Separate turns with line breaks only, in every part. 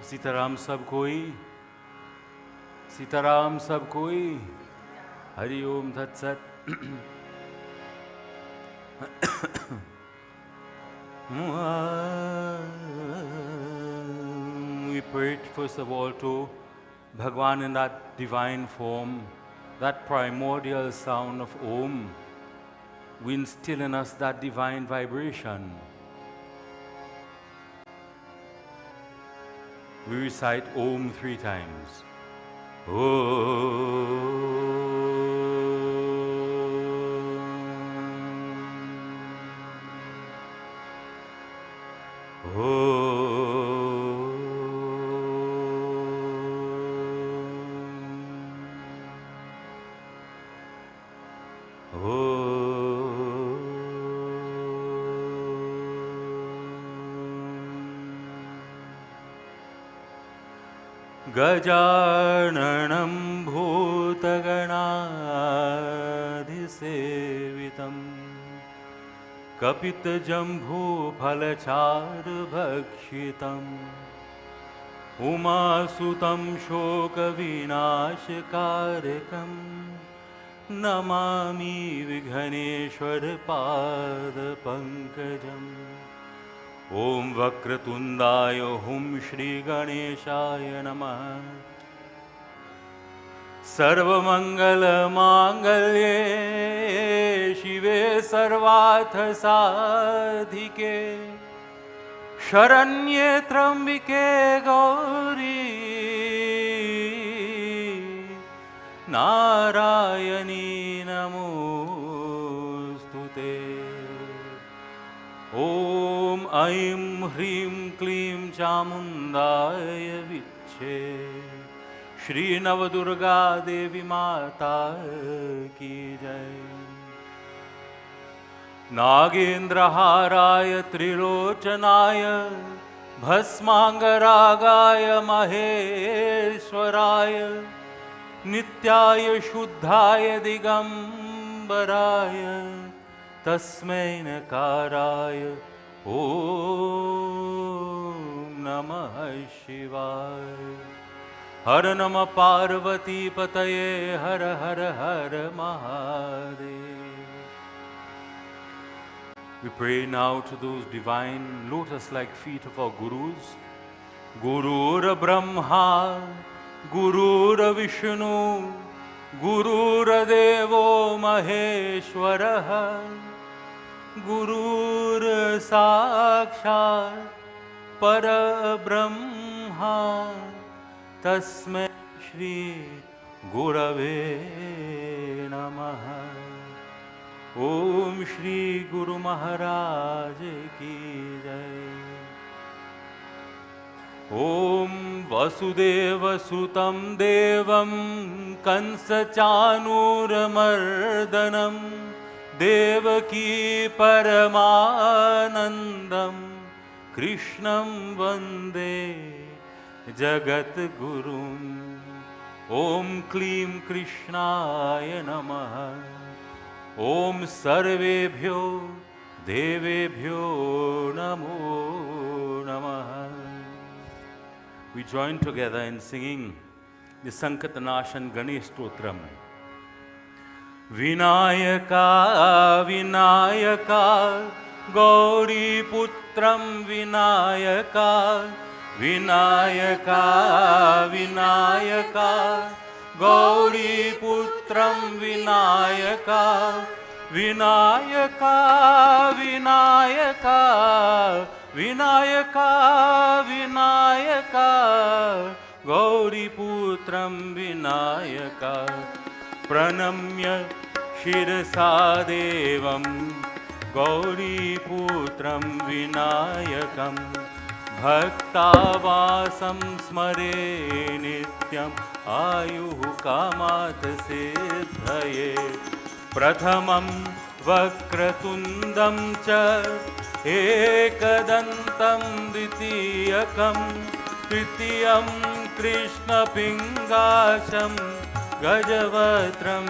सीताराम सब कोई, सीताराम सब कोई। हरि ओम तत्सत। We prayed first of all to Bhagwan in that divine form, that primordial sound of Om. We instill in us that divine vibration. We recite Om 3 times. गजाननं भूतगणाधिसेवितं कपितजम्बूफलचारुभक्षितम् उमासुतं शोकविनाशकारकं Namami विघ्नेश्वरपादपङ्कजम्। ओम वक्रतुंडाय हुम श्री गणेशाय नमः। सर्वमंगल मांगल्ये शिवे सर्वार्थ साधिके शरण्ये त्र्यंबिके गौरी नारायणी नमोस्तुते। ओम ऐं ह्रीं क्लीं चामुंडाय विच्चे श्री नवदुर्गा देवी माता की जय। नागेंद्रहाराय त्रिलोचनाय भस्मांगरागाय महेश्वराय नित्याय शुद्धाय दिगंबराय तस्मै नकाराय ओम नमः शिवाय। हर नमः पार्वती पतये हर हर हर Mahadev. We pray now to those divine lotus-like feet of our gurus. Gurur Brahma, Gurur Vishnu, Gurur Devo Maheshwarah, Gurur Sakshat Parabrahma Tasmai Shri Gurave Namaha। Om Shri Guru Maharaj Ki Jai। Om Vasudeva Sutam Devam Kansachanuramardhanam Devaki Paramanandam Krishnam Vande Jagat Gurum। Om Klim Krishnaya Namaha। Om Sarvebhyo Devebhyo Namo Namaha। We join together in singing the Sankatanashan Ganesh Stotram. Vinayaka Vinayaka Gauri Putram Vinayaka Vinayaka Vinayaka Gauri Putram Vinayaka Vinayaka Vinayaka Vinayaka Vinayaka Gauri Putram Vinayaka Pranamya Shirasa Devam Gauri Putram Vinayakam Bhaktavasam Smare Nityam Ayuh Kamat Siddhaye Prathamam Vakratundam Cha Ekadantam Ditiyakam Tritiyam Krishna Pingasham Gajavatram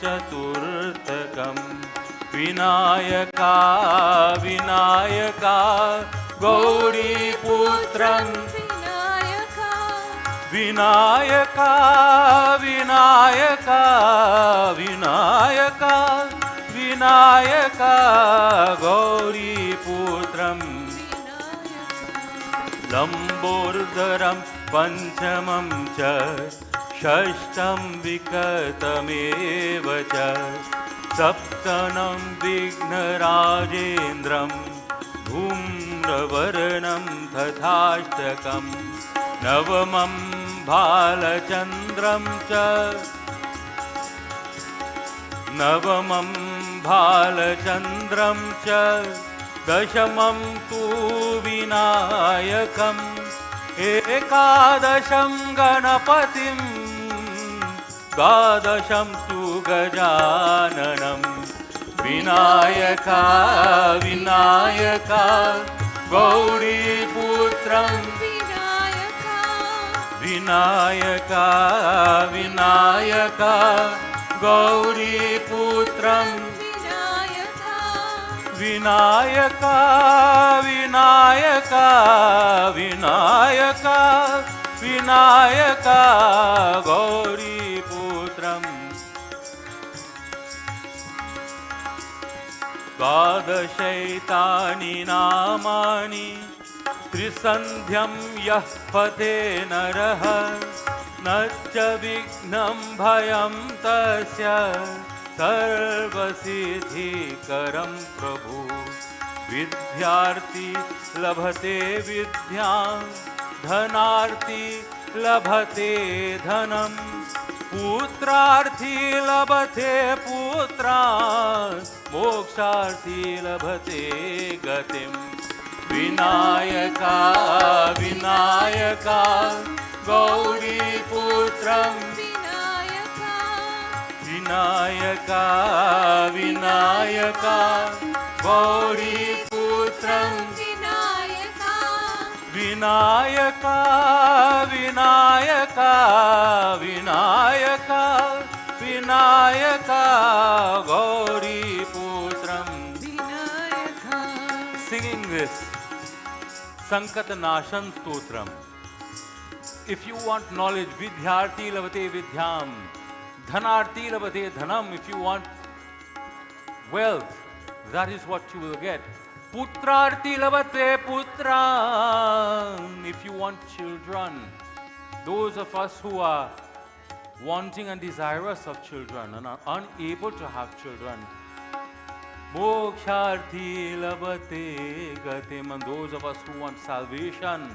Chaturthakam Vinayaka Vinayaka Gauri Putram Vinayaka Vinayaka, Vinayaka, Vinayaka, Vinayaka, Gauri Putram, Lambordharam Panchamam cha, Shashtam Vikatameva cha, Saptanam Vighnarajendram, Dhumravarnam Tathashtakam, Navamam Bhalachandram cha, Navamam Bhalachandram cha, Dashamam tu Vinayakam, Ekadasham Ganapatim, Dvadasham tu Gajananam, Vinayaka, Vinayaka, Gauri Putram, Vinayaka, Vinayaka, Gauri Putram, Vinayaka, Vinayaka, Vinayaka, Vinayaka, Gauri Putram. Dvadashaitani namani Trisandhyam yah pate naraha Nacha vignam bhayam tasya Sarvasiddhi karam prabhu Vidyarthi labhate vidyam Dhanarthi labhate dhanam Putrarthi labhate putran Moksharthi labhate gatim Vinayaka, Vinayaka, Gauri Putram, Vinayaka, Vinayaka, Gauri Putram, Vinayaka, Vinayaka, Vinayaka, Vinayaka, Gauri Putram. Singing this Sankatanashan Stotram. If you want knowledge, Vidyarthi Lavate Vidyam, Dhanarthi Lavate Dhanam. If you want wealth, that is what you will get. Putrarthi Lavate Putram. If you want children, those of us who are wanting and desirous of children and are unable to have children, Moksharthi labhate gatim, and those of us who want salvation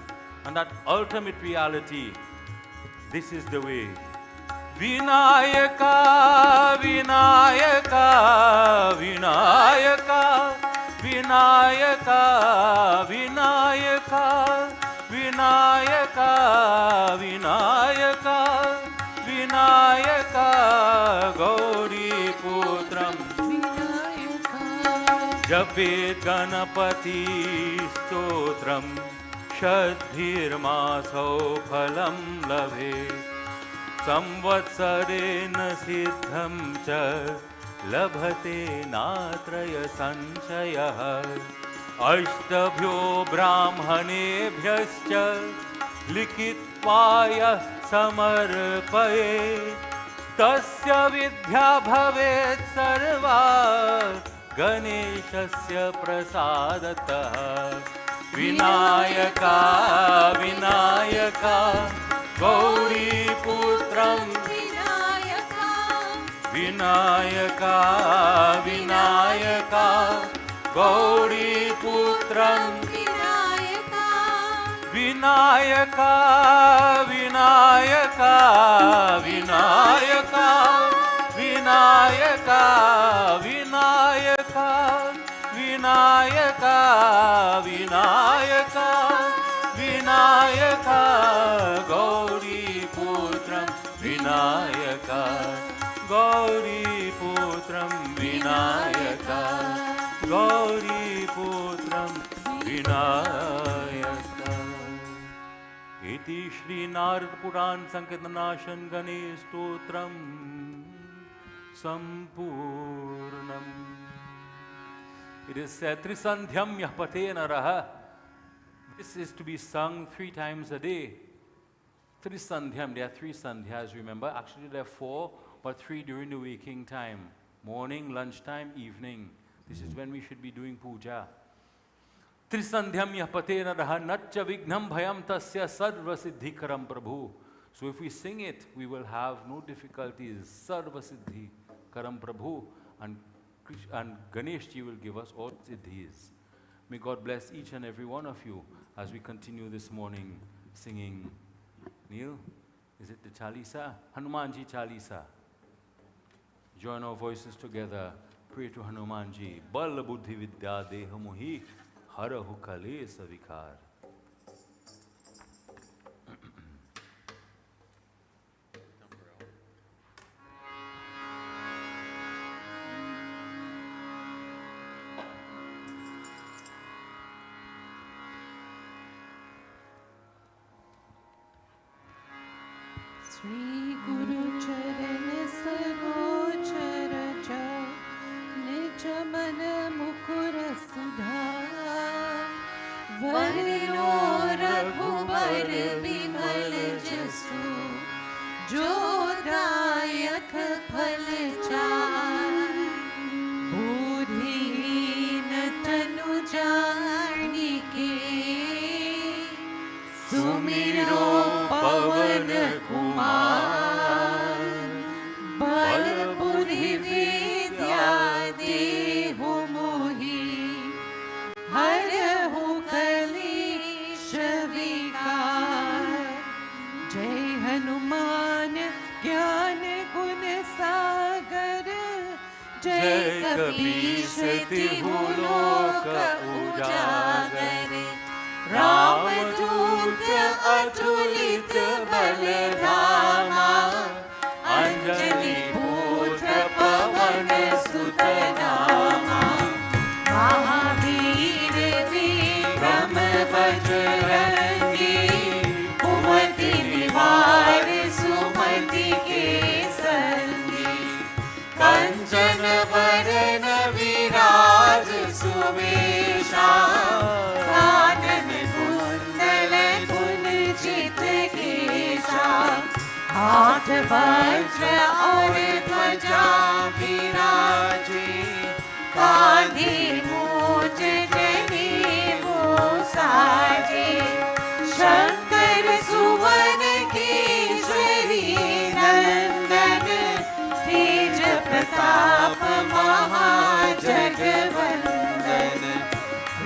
and that ultimate reality, this is the way. Vinayaka, Vinayaka, Vinayaka, Vinayaka, Vinayaka, Vinayaka, Vinayaka, Vinayaka, Gauri Putram. Japet Ganapati Stotram, Shadhirmaso Phalam Labhe, Samvatsarena Siddham cha, Labhate Natraya Sanchayah, Ashtabhyo Brahmanebhyascha, Likitvaya Samarpaye, Tasya Vidya Bhavet Sarva, Ganeshasya Prasadatah. Vinayaka, Vinayaka, Gauri Putram, Vinayaka, Vinayaka, Gauri Putram, Vinayaka, Vinayaka, Vinayaka, Vinayaka, Vinayaka, Vinayaka, Vinayaka, Vinayaka, Gauri Putram, Vinayaka, Gauri Putram, Vinayaka, Gauri Putram, Vinayaka. Iti Shri Narad Puran Sankatanashan Ganesh Stotram Sampurnam. It is said, Trisandhyam Yahpate Naraha. This is to be sung 3 times a day. Trisandhyam, there are 3 sandhyas, remember? Actually, there are 4, but 3 during the waking time. Morning, lunchtime, evening. This is when we should be doing puja. Trisandhyam yapatena daha natcha vignam bhayam tasya sarva siddhikaram prabhu. So if we sing it, we will have no difficulties. Sarva siddhikaram prabhu. And Ganesh ji will give us all siddhis. May God bless each and every one of you as we continue this morning singing. Neil, is it the Chalisa? Hanumanji Chalisa. Join our voices together. Pray to Hanumanji. Bal buddhi vidya deha mohi harahu kale savikar.
Sri Guru Charan Saroja Raja Nija Mana Mukura Sudha Varno Raghubar Bimal Jasu Jodayak Phal Char Budhi Natanu Janike Sumiro Pavan Kumar Bal Buddhi Vidya Dehu Mohi Harahu Kalesh Vikar Jai Hanuman Gyan Gun Sagar Jai Kapish Tihuloka Ujagar Ramadut Atulit Baladama Anjali Putra Pavan Sutanama Mahavir Vikram Bajrangi Umati Nivar Sumati Kesangi Kanchana Varana Viraj Sumesha हाथ वज्र और ध्वजा विराजे कांधे मूंज जनेऊ साजे शंकर सुवन केसरी नंदन तेज प्रताप महाजगवंदन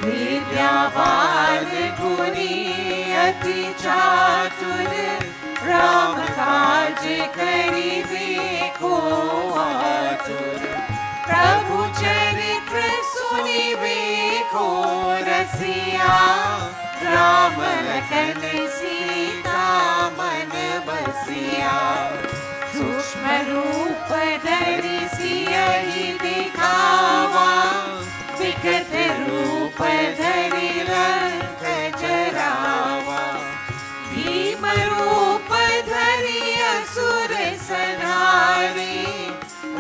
विद्यावान गुणी अति चातुर राम काज करिबे को आतुर प्रभु चरित्र सुनिबे को रसिया राम लखन सीता मन बसिया सूक्ष्म रूप धरि सियहि दिखावा विकट रूप धरि लंक जरावा भीम रूप धरि असुर संहारे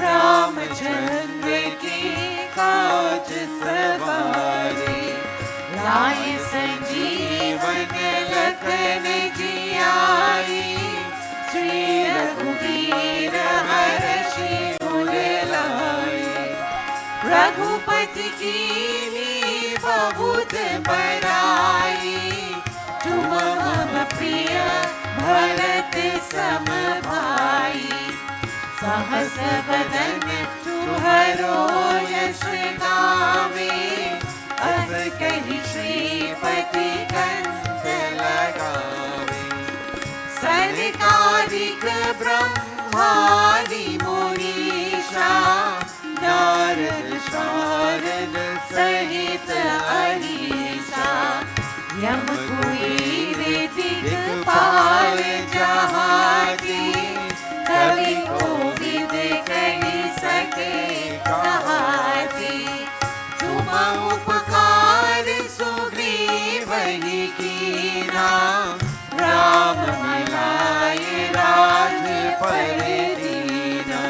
रामचंद्र के काज सवारे लाए संजीवन लखन जियाए श्री रघुवीर हर्षि उर लाए रघुपति कीन्ही बहुत बड़ाई तुम मम प्रिय भरत सम भाई सहस बदन तुम्हारो यश गावे अब कहि श्रीपति कंठ लगावे सरकारिक ब्रह्मादि मुनीषा नारद शारद सहित अहिसा यम कुलीन दिक्पाल जहाती कवि कोविद कहि सके कहाती तुम उपकार सुग्रीवहि कीना राम मिलाए राजपद दीना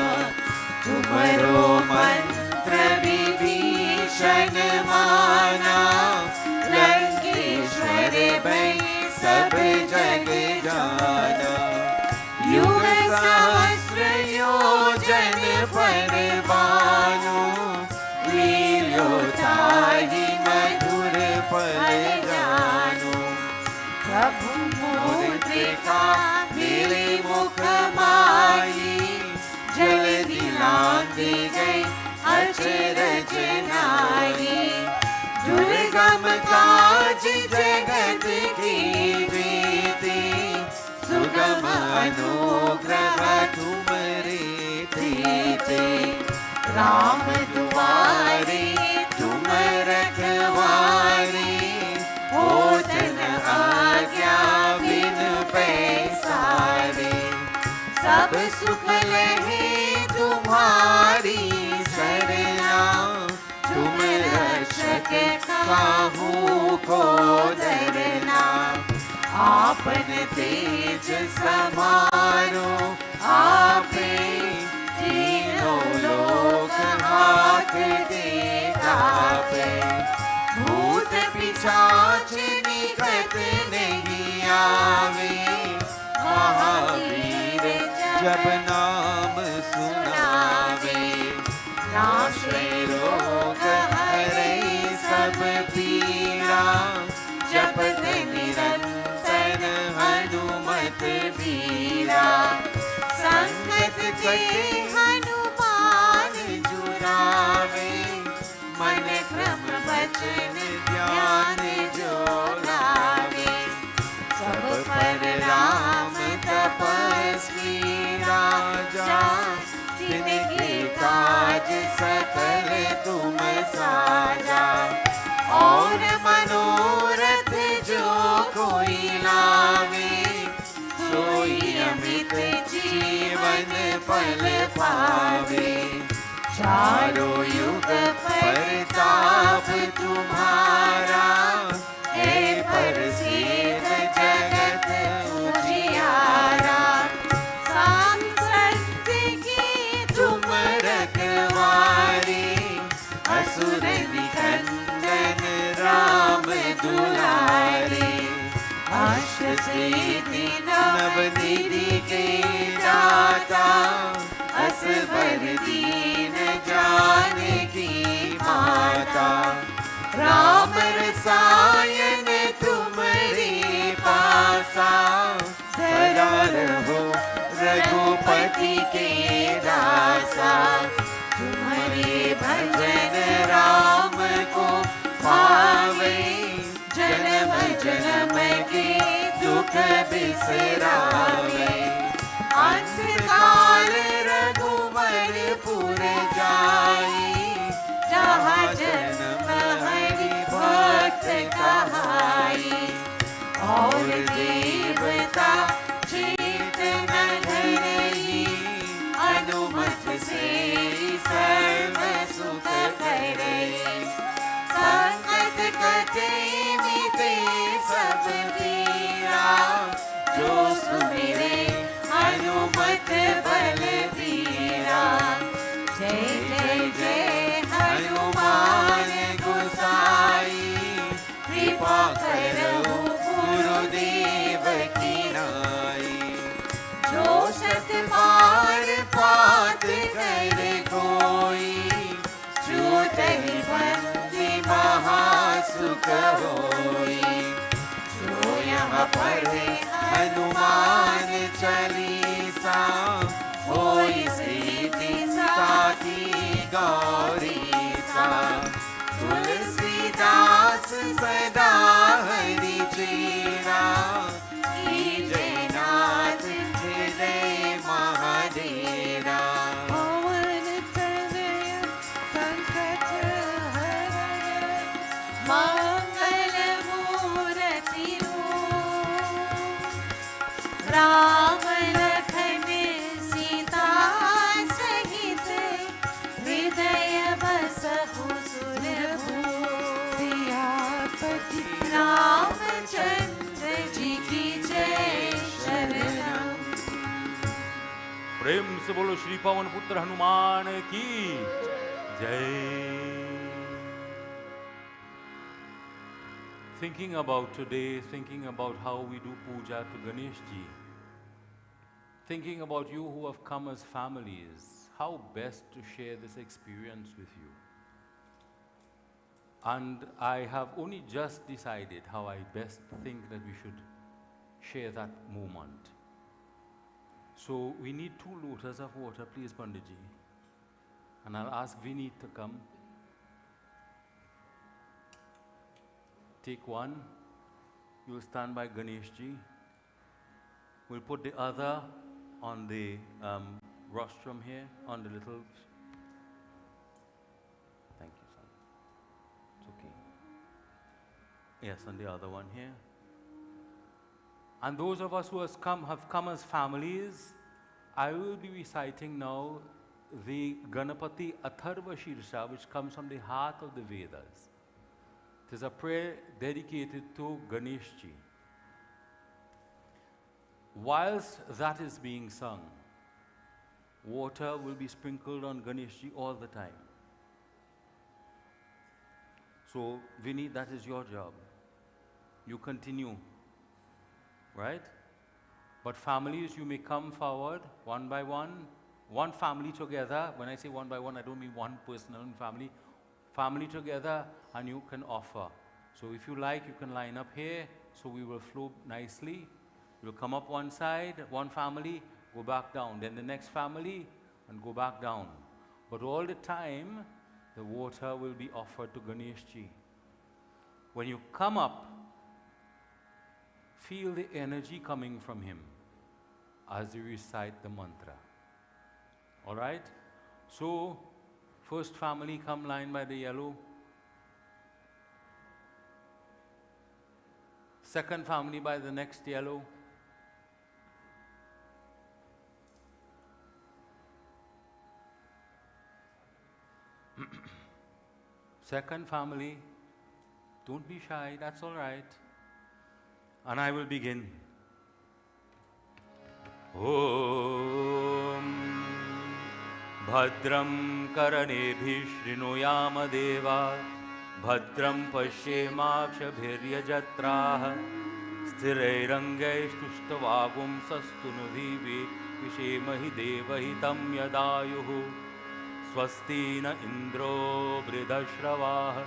तुम्हरो मंत्र विभीषण माना लंकेश्वर भई सब जग जाना जगत की रीति, सुगम अनुग्रह तुम्हारे थे। राम दुआरे तुम रखवारे, होत न आज्ञा बिन पैसारे। सब सुख लहे तुम्हारी शरणा, तुम रक्षक काहू को डरना। आपन तेज समारो आपे, तीनों लोक हाथ देखावे। भूत पिशाच निकट नहीं आवे, महावीर जब नाम सुनावे। नाशे रोग हरे सब पीरा, जपत निरंतर हनुमत वीरा। संकट ते हनुमान जुरावे, मन क्रम वचन ध्यान जो लावे। सब पर राम तपस्वी राजा, तिनके काज सकल तुम साजा। और मनोरथ जो कोई लावे, सोई अमित जीवन फल पावे। चारों युग परताप तुम्हारा, है प्रसिद्ध जगत उजियारा। सांसत की तुम रखवारे, असुर निकंदन राम दुलारे। अष्ट सिद्धि नवनिधि के दाता, असवर दीन जानकी माता। राम रसायन तुम्हारे पासा, सदा रहो रघुपति के दासा। तुम्हारे भजन राम को पावे, जन्म जन्म के दुख बिसरावे। अंत काल रघुवरपुर जाई, जहाँ जन्म हरि भक्त कहाई। और देवता चेत न धरई, अनुमत से सर्व सुख करई। संकट कटे मिटे सब पीरा, जो सुमिरे हनुमत बलबीरा। जय जय जय हनुमान गोसाई, कृपा करो गुरुदेव की नाई। जो सत बार पात कर कोई, छूटहि बंदी महासुख होई। जो यहाँ पढ़े हनुमान चालीसा, होई सिद्धि साखी गौरीसा। तुलसीदास सदा हरि चेरा, कीजे नाथ हृदय महाडेरा। पवन तनय संकट हरण, मंगल मूर्ति राम लखन सीता सहित, हृदय बसहु सुरभूप। सियापति रामचंद्र जी की जय शरणम।
प्रेम से बोलो श्री पवन पुत्र हनुमान की जय। Thinking about today, thinking about how we do puja to Ganesh Ji, thinking about you who have come as families, how best to share this experience with you. And I have only just decided how I best think that we should share that moment. So we need 2 lotas of water, please, Panditji. And I'll ask Vineet to come. take one. You'll stand by Ganesh Ji. We'll put the other on the rostrum here, on the little... Thank you, son. It's okay. Yes, on the other one here. And those of us who have come as families, I will be reciting now the Ganapati Atharva Shirsha, which comes from the heart of the Vedas. It is a prayer dedicated to Ganesh Ji. Whilst that is being sung, water will be sprinkled on Ganesh Ji all the time. So, Vinny, that is your job. You continue, right? But families, you may come forward one by one family together. When I say one by one, I don't mean one person in family. Family together, and you can offer. So if you like, you can line up here, so we will flow nicely. You'll come up one side, one family, go back down. Then the next family, and go back down. But all the time, the water will be offered to Ganesh Ji. When you come up, feel the energy coming from him as you recite the mantra. All right? So, first family come line by the yellow. Second family by the next yellow. Second family, don't be shy, that's all right. And I will begin. Om Bhadram Karanebhi Srinuyama Deva Bhadram Pashyemakshabhiryajatraha Sthirairangaishtustavagum Sastunuvivi Vishemahi Devahitam Yadayuhu Swastina Indro Bridhashravah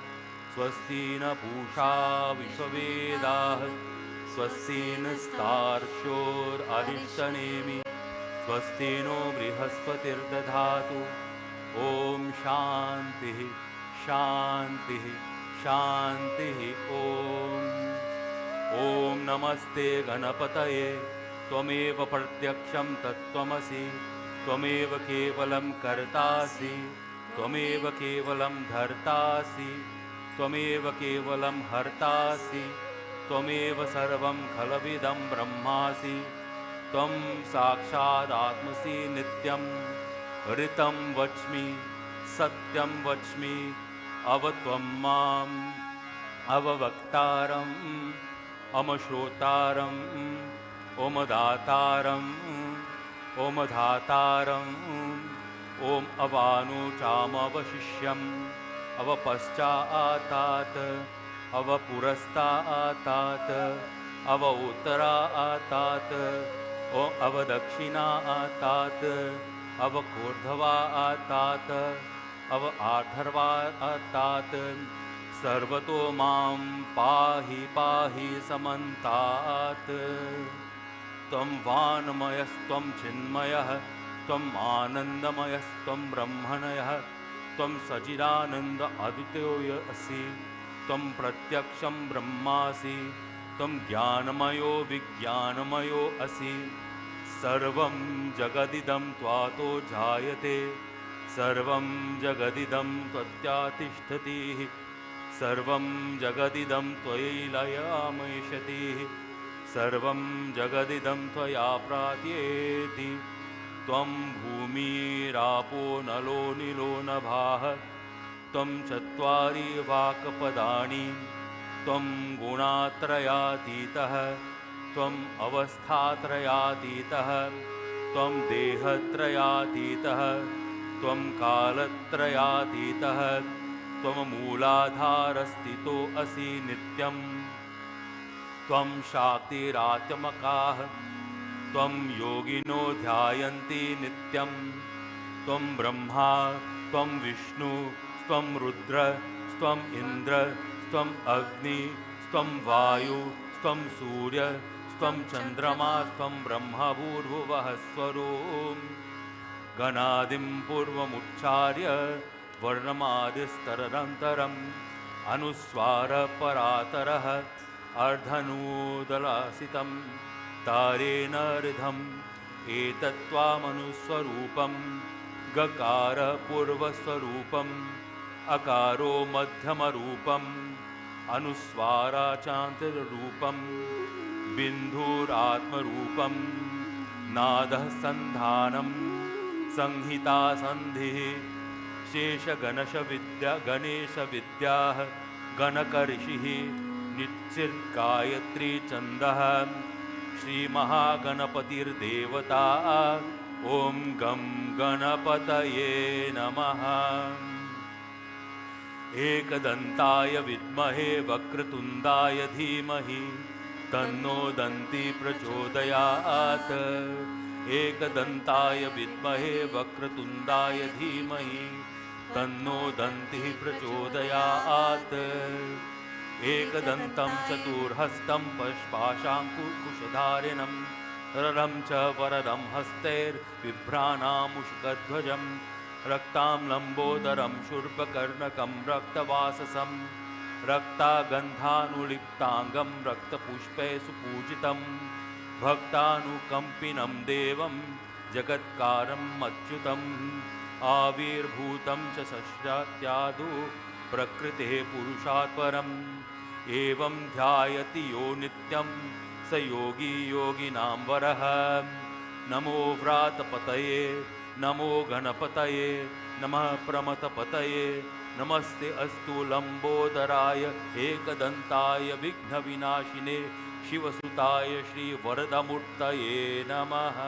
Swastina Pusha Vishwavedah Swastina Starshor Arishtanemi Swastino Brihaspati Dadhatu Om Shanti Shanti Shanti Om Om Namaste Ganapataye Tvameva Pratyaksham Tattvamasi Tvameva Kevalam Kartasi Tvameva Kevalam Dhartasi Tvameva Kevalam Hartasi Tvameva Sarvam Khalavidam Brahmasi Tvam Sakshad Atmasi Nityam Ritam Vachmi Satyam Vachmi Avatvam Mam Avavaktaram Amashrotaram Omadataram Omadhataram Om Avanu Chamavashishyam Avapaschatat Avapurastaatat Avauttaraat Om Avadakshinaat Avakordhavaatat Avadharvaatat Sarvato Mam Pahi Pahi Samantat Tvam Vanamayas Tvam Chinmayah Tvam Anandamayas Tvam Brahmanayah Tvam Sajidananda Adityoya Asi Tvam Pratyaksham Brahmasi Tvam Jnanamayo Vijnanamayo Asi Sarvam Jagadidam Tvato Jayate Sarvam Jagadidam Tvatyatishthati Sarvam Jagadidam Tvailayamaishati Sarvam Jagadidam Tvaya Pratyeti Tvam Bhumi Rapo Nalo Nilo Nabha Tvam Chatvari Vakapadani Tvam Gunatrayatitah Tvam Avasthatrayatitah Tvam Dehatrayatitah Tvam Kalatrayatitah Tvam Mooladharastito Asi Nityam Tvam Shaktiratyamakaah Tvam Yogino Dhyayanti Nityam Tvam Brahma Tvam Vishnu Tvam Rudra Tvam Indra Tvam Agni Tvam Vayu Tvam Surya Tvam Chandrama Tvam Brahma Bhurvuvah Swarom Ganadim Purvamuccharya Varnamadistararantaram अनुस्वार परातरः अर्धनूदलासितं तारेण ऋधम् एतत्त्वामनुस्वरूपं गकार पूर्वस्वरूपम् अकारो मध्यमरूपम् अनुस्वाराचान्तररूपं बिन्धुरात्मरूपं नादः सन्धानं संहिता सन्धिः गणेशविद्याः गणकऋषिः निश्चिर्गायत्री छन्दः श्रीमहागणपतिर्देवता ॐ गं गणपतये नमः। एकदन्ताय विद्महे वक्रतुण्डाय धीमहि तन्नो दन्ती प्रचोदयात्। एकदन्ताय विद्महे वक्रतुण्डाय धीमहि तन्नो दन्तिः प्रचोदयात्। एकदन्तं चतुर्हस्तं पाशाङ्कुशधारिणं ररं च वरदं हस्तैर्बिभ्राणामुष्कध्वजं रक्तां लम्बोदरं शूर्पकर्णकं रक्तवाससं रक्तागन्धानुलिप्ताङ्गं रक्तपुष्पै सुपूजितं भक्तानुकम्पिनं देवं जगत्कारम् अच्युतम् आविर्भूतं च सश्चात्यादौ प्रकृतेः पुरुषात् परम् एवं ध्यायति यो नित्यं स योगी योगिनां वरः। नमो व्रातपतये नमो गणपतये नमः प्रमथपतये नमस्ते अस्तु लम्बोदराय एकदन्ताय विघ्नविनाशिने शिवसुताय श्रीवरदमूर्तये नमः।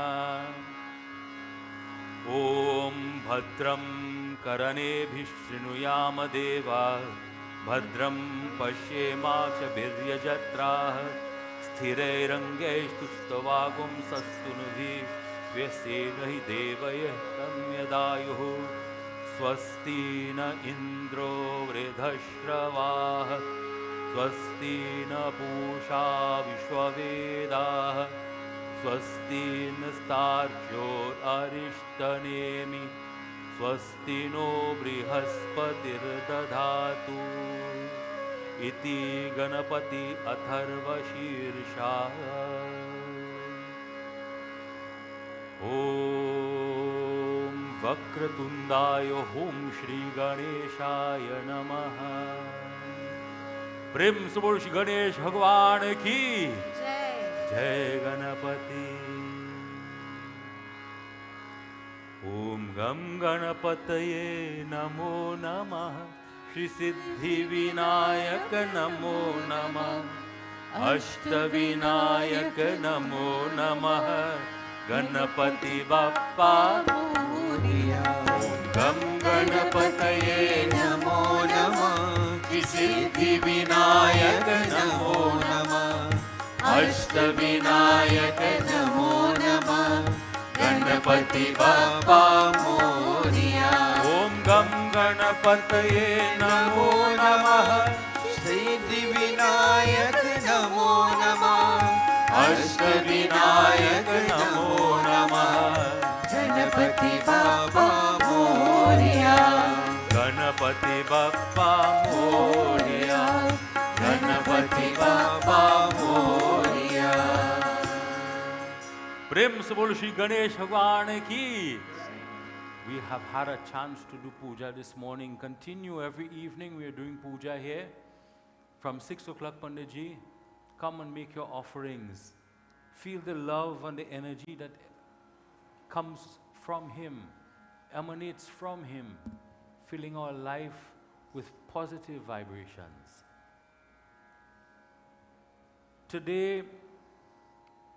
ॐ भद्रं कर्णेभिः शृणुयाम देवा भद्रं पश्येमाक्षभिर्यजत्राः स्थिरैरङ्गैस्तुष्टुवागुंसस्तनूभिः व्यसेन हि देवयः तं यदायुः। स्वस्ति न इन्द्रो वृद्धश्रवाः स्वस्ति न पूषा विश्ववेदाः स्वस्ति नस्तार्क्ष्यो अरिष्टनेमि स्वस्ति नो बृहस्पतिर्दधातु इति गणपति अथर्वशीर्षा। ॐ वक्रतुण्डाय ॐ श्रीगणेशाय नमः। प्रेम से बोल श्री गणेश भगवान की जय गणपति। ओम गम गणपतये नमो नमः। श्री सिद्धि विनायक नमो नमः। अष्टविनायक नमो नमः। गणपति बप्पा मोरया। ओम गम गणपतये नमो नमः। श्री सिद्धि विनायक नमो नमः। अष्टविनायक नमो नमः। गणपति बप्पा मोरया। ओम गम गणपतये नमो नमः।
सिद्धि विनायक नमो नमः।
अष्टविनायक नमो नमः।
गणपति बप्पा मोरया।
गणपति बप्पा मोरया। गणपति बप्पा मोरया। प्रेम से बोलो श्री गणेश भगवान की। We have had a chance to do puja this morning. Continue every evening. We are doing puja here from 6 o'clock. Panditji, come and make your offerings. Feel the love and the energy that comes from Him, emanates from Him, filling our life with positive vibrations. Today,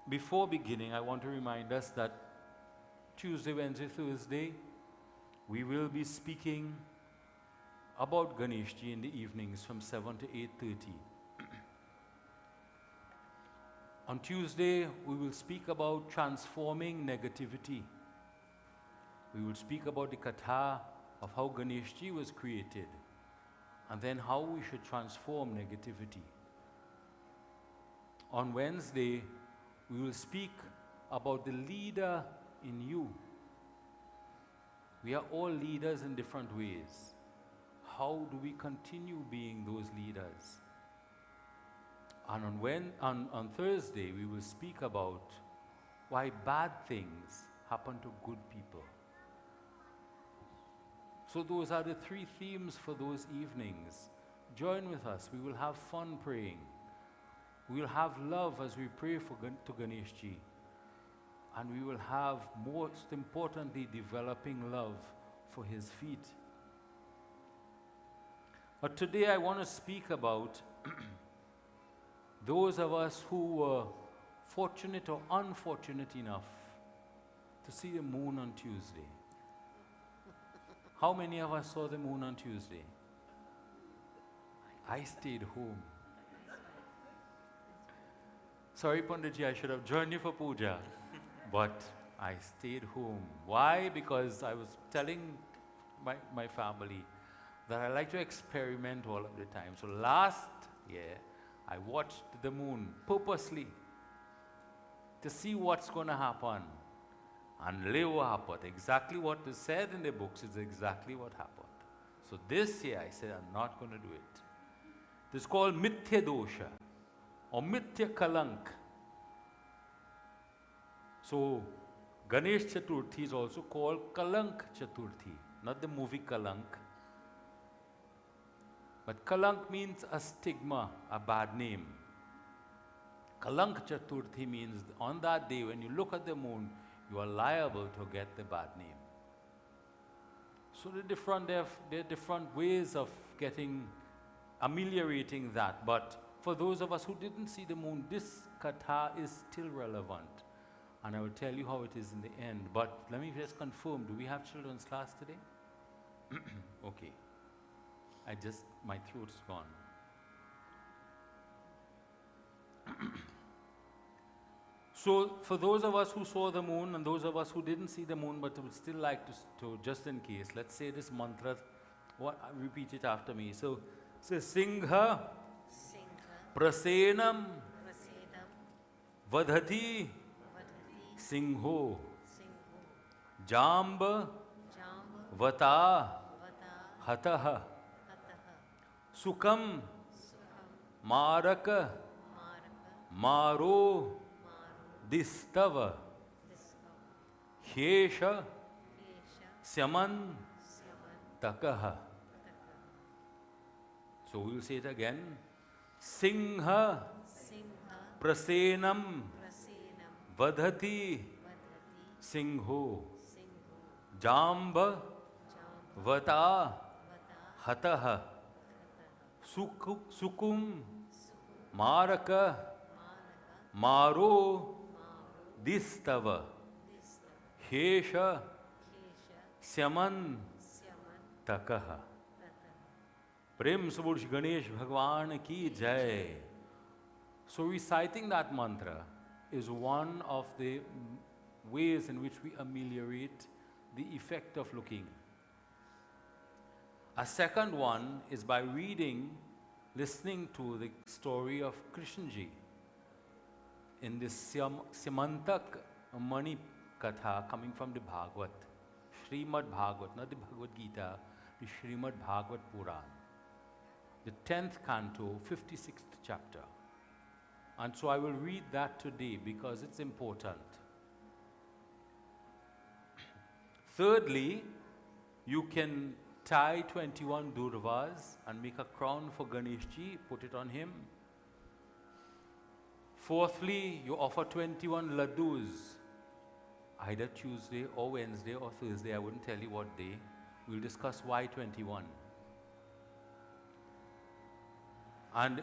before beginning, I want to remind us that Tuesday, Wednesday, Thursday, we will be speaking about Ganesh Ji in the evenings from 7 to 8:30. On Tuesday, we will speak about transforming negativity. We will speak about the katha of how Ganesh Ji was created and then how we should transform negativity. On Wednesday, we will speak about the leader in you. We are all leaders in different ways. how do we continue being those leaders? And on Thursday, we will speak about why bad things happen to good people. So those are the three themes for those evenings. Join with us. We will have fun praying. We will have love as we pray to Ganesh Ji. And we will have, most importantly, developing love for his feet. But today I want to speak about those of us who were fortunate or unfortunate enough to see the moon on Tuesday. How many of us saw the moon on Tuesday? I stayed home. Sorry, Panditji, I should have joined you for puja, but I stayed home. Why? Because I was telling my family that I like to experiment all of the time. So last year, I watched the moon purposely to see what's going to happen. And what happened. Exactly what is said in the books is exactly what happened. So this year I said I'm not going to do it. It's called Mithya Dosha or Mithya Kalank. So Ganesh Chaturthi is also called Kalank Chaturthi, not the movie Kalank. But Kalank means a stigma, a bad name. Kalank Chaturthi means on that day when you look at the moon, you are liable to get the bad name. So there are different ways of ameliorating that. But for those of us who didn't see the moon, this katha is still relevant. And I will tell you how it is in the end. But let me just confirm, do we have children's class today? Okay. My throat's gone. So for those of us who saw the moon and those of us who didn't see the moon but would still like to just in case, let's say this mantra, repeat it after me. So Singha, Prasenam, Vadhati, Singho, Jamba, Vata, Hataha, Sukam, Maraka, Maro, Distava, Hesha, Syaman, Takaha. So we will say it again. Singha, Prasenam, Vadhati, Singho, Jamba, Vata, Hataha, Sukum, Maraka, Maro, Distava, Hesha, Syaman, Takaha. Prem Subhush Ganesh Bhagwan ki Jai. So reciting that mantra is one of the ways in which we ameliorate the effect of looking. A second one is by listening to the story of Krishna Ji in this Simantak Mani Katha coming from the Bhagavad, Srimad Bhagavad, not the Bhagavad Gita, the Srimad Bhagavad Puran, the 10th canto, 56th chapter. And so I will read that today because it's important. Thirdly, you can tie 21 durvas and make a crown for Ganesh Ji, put it on him. Fourthly, you offer 21 laddus, either Tuesday or Wednesday or Thursday. I wouldn't tell you what day. We'll discuss why 21. And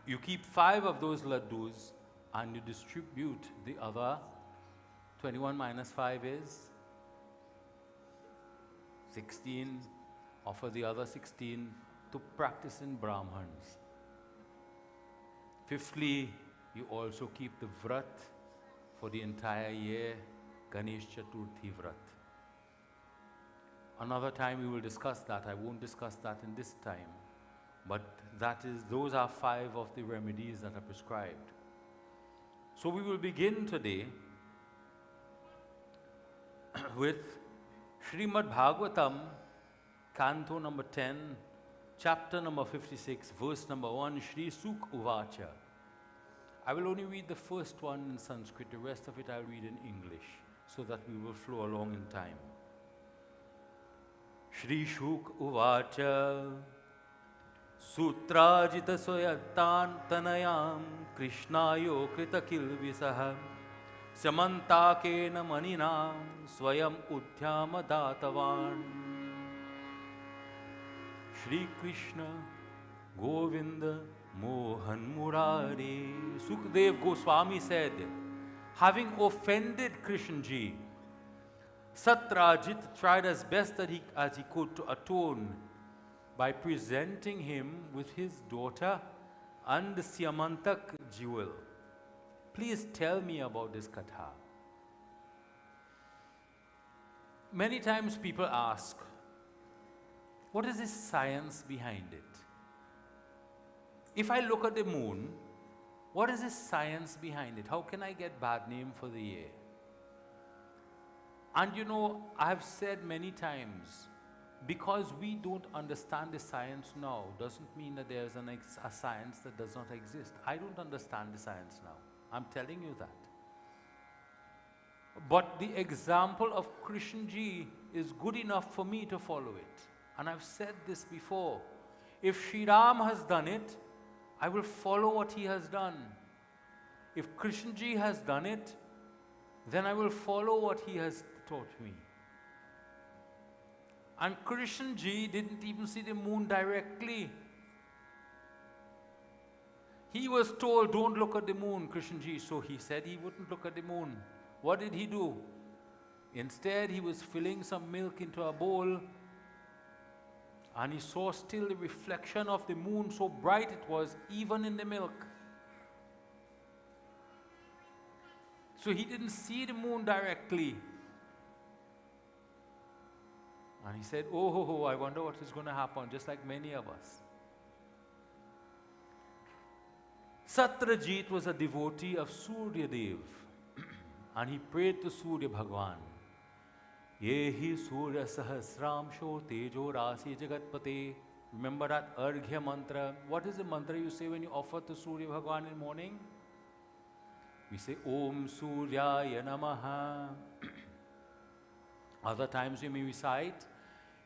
you keep 5 of those laddus and you distribute the other 21 minus 5 is 16. Offer the other 16 to practicing Brahmans. Fifthly, you also keep the vrat for the entire year, Ganesh Chaturthi vrat. Another time we will discuss that. I won't discuss that in this time. But those are 5 of the remedies that are prescribed. So we will begin today with Srimad Bhagavatam, Canto number 10, chapter number 56, verse number 1, Shri Suk Uvacha. I will only read the first one in Sanskrit, the rest of it I'll read in English, so that we will flow along in time. Shri Shuk Uvacha Sutrajita Soyatan Tanayam Krishnayo Krita Kilvisaha Samantakena Manina Swayam Udhyama Datavan. Shri Krishna Govinda Mohan Murari. Sukdev Goswami said, having offended Krishnji, Satrajit tried as best as he could to atone by presenting him with his daughter and the Syamantak jewel. Please tell me about this katha. Many times people ask, what is the science behind it? If I look at the moon, what is the science behind it? How can I get bad name for the year? And you know, I have said many times, because we don't understand the science now, doesn't mean that there's a science that does not exist. I don't understand the science now. I'm telling you that. But the example of Krishnji is good enough for me to follow it. And I've said this before. If Sri Ram has done it, I will follow what he has done. If Krishnji has done it, then I will follow what he has taught me. And Krishnji didn't even see the moon directly. He was told, don't look at the moon, Krishnji. So he said he wouldn't look at the moon. What did he do? Instead, he was filling some milk into a bowl, and he saw still the reflection of the moon, so bright it was, even in the milk. So he didn't see the moon directly. And he said, oh, I wonder what is going to happen, just like many of us. Satrajit was a devotee of Surya Dev, and he prayed to Surya Bhagwan. Yehi Surya Sahasramsho Tejo Rasi Jagatpate. Remember that Arghya mantra? What is the mantra you say when you offer to Surya Bhagwan in the morning? We say Om Suryaya Namaha. Other times we may recite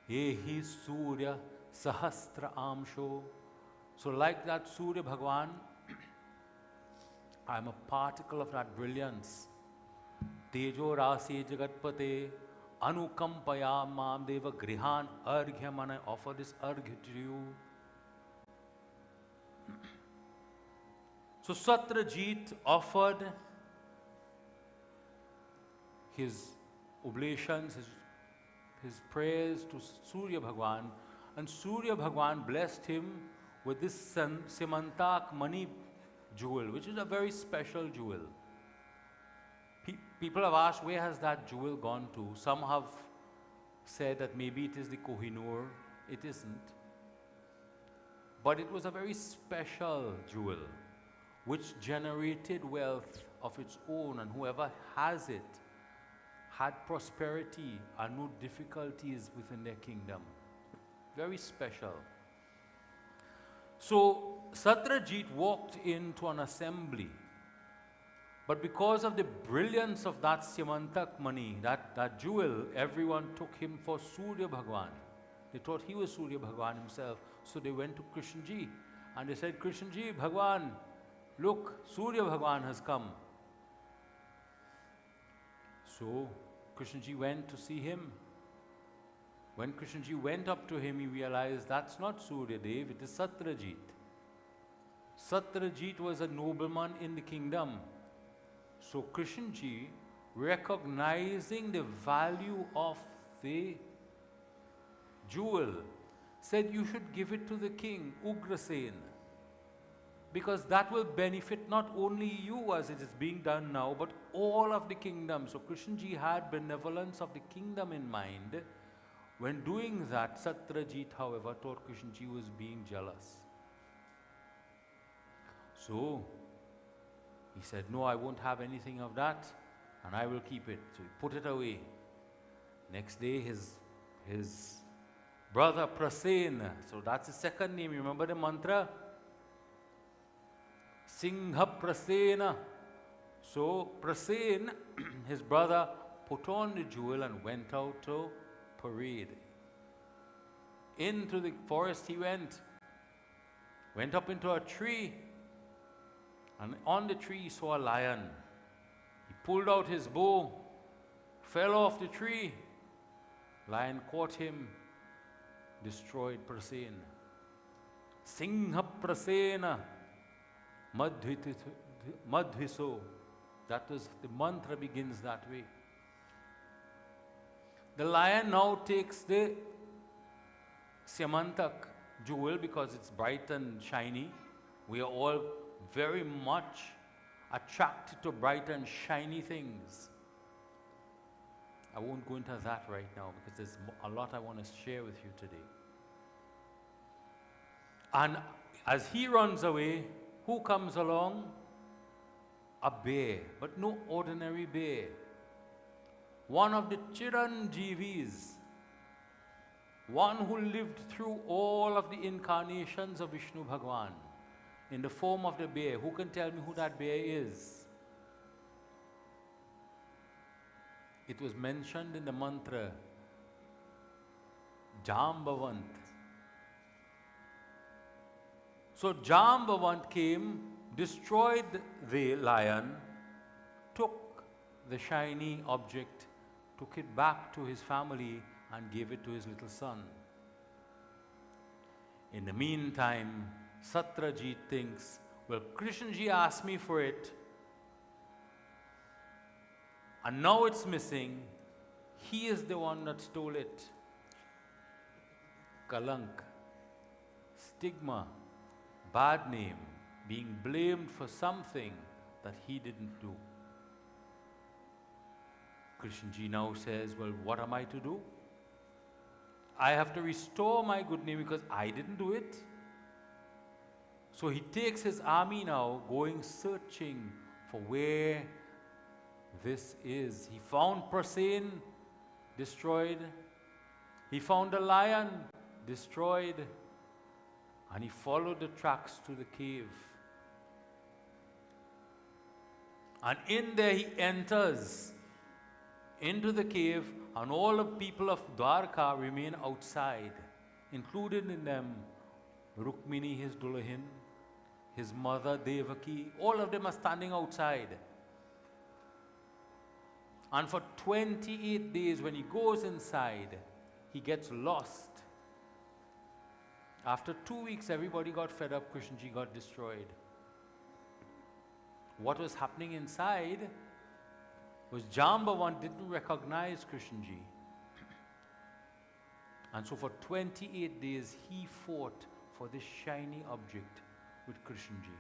Yehi Surya Sahasra Amsho. So like that Surya Bhagwan, I am a particle of that brilliance. Tejo Rasi Jagatpate Anukampaya Mam Deva Grihan Arghyam, and I offer this Arghya to you. So Satrajit offered his oblations, his prayers to Surya Bhagwan, and Surya Bhagwan blessed him with this Simantak Mani jewel, which is a very special jewel. People have asked, where has that jewel gone to? Some have said that maybe it is the Kohinoor. It isn't. But it was a very special jewel, which generated wealth of its own, and whoever has it had prosperity and no difficulties within their kingdom. Very special. So Satrajit walked into an assembly, but because of the brilliance of that Syamantak Mani, that jewel, everyone took him for Surya Bhagwan. They thought he was Surya Bhagwan himself. So they went to Krishnji and they said, Krishnji, Bhagwan, look, Surya Bhagwan has come. So Krishnji went to see him. When Krishnji went up to him, he realized that's not Surya Dev, it is Satrajit. Satrajit was a nobleman in the kingdom. So Krishnji, recognizing the value of the jewel, said you should give it to the king, Ugrasen, because that will benefit not only you as it is being done now, but all of the kingdom. So Krishnji had benevolence of the kingdom in mind. When doing that, Satrajit, however, thought Krishnji was being jealous. So he said, no, I won't have anything of that, and I will keep it. So he put it away. Next day, his brother Prasen. So that's his second name. You remember the mantra? Singha Prasena. So Prasen, his brother, put on the jewel and went out to parade. Into the forest he went up into a tree, and on the tree he saw a lion. He pulled out his bow, fell off the tree. Lion caught him, destroyed Prasen. Singha Prasena Madhviso. That was the mantra, begins that way. The lion now takes the Syamantak jewel because it's bright and shiny. We are all very much attracted to bright and shiny things. I won't go into that right now because there's a lot I want to share with you today. And as he runs away, who comes along? A bear, but no ordinary bear. One of the Chiranjeevis, one who lived through all of the incarnations of Vishnu Bhagwan in the form of the bear. Who can tell me who that bear is? It was mentioned in the mantra, Jambavant. So Jambavant came, destroyed the lion, took the shiny object, took it back to his family and gave it to his little son. In the meantime, Satrajit thinks, well, Krishnaji asked me for it, and now it's missing. He is the one that stole it. Kalank, stigma, bad name, being blamed for something that he didn't do. Krishnaji now says, well, what am I to do? I have to restore my good name because I didn't do it. So he takes his army now, going searching for where this is. He found Prasen, destroyed. He found a lion, destroyed. And he followed the tracks to the cave. And in there he enters into the cave, and all the people of Dwarka remain outside, included in them Rukmini, his Dulahin, his mother Devaki. All of them are standing outside. And for 28 days, when he goes inside, he gets lost. After 2 weeks, everybody got fed up. Krishnaji got destroyed. What was happening inside was Jambavan didn't recognize Krishnaji. And so for 28 days, he fought for this shiny object with Krishnaji.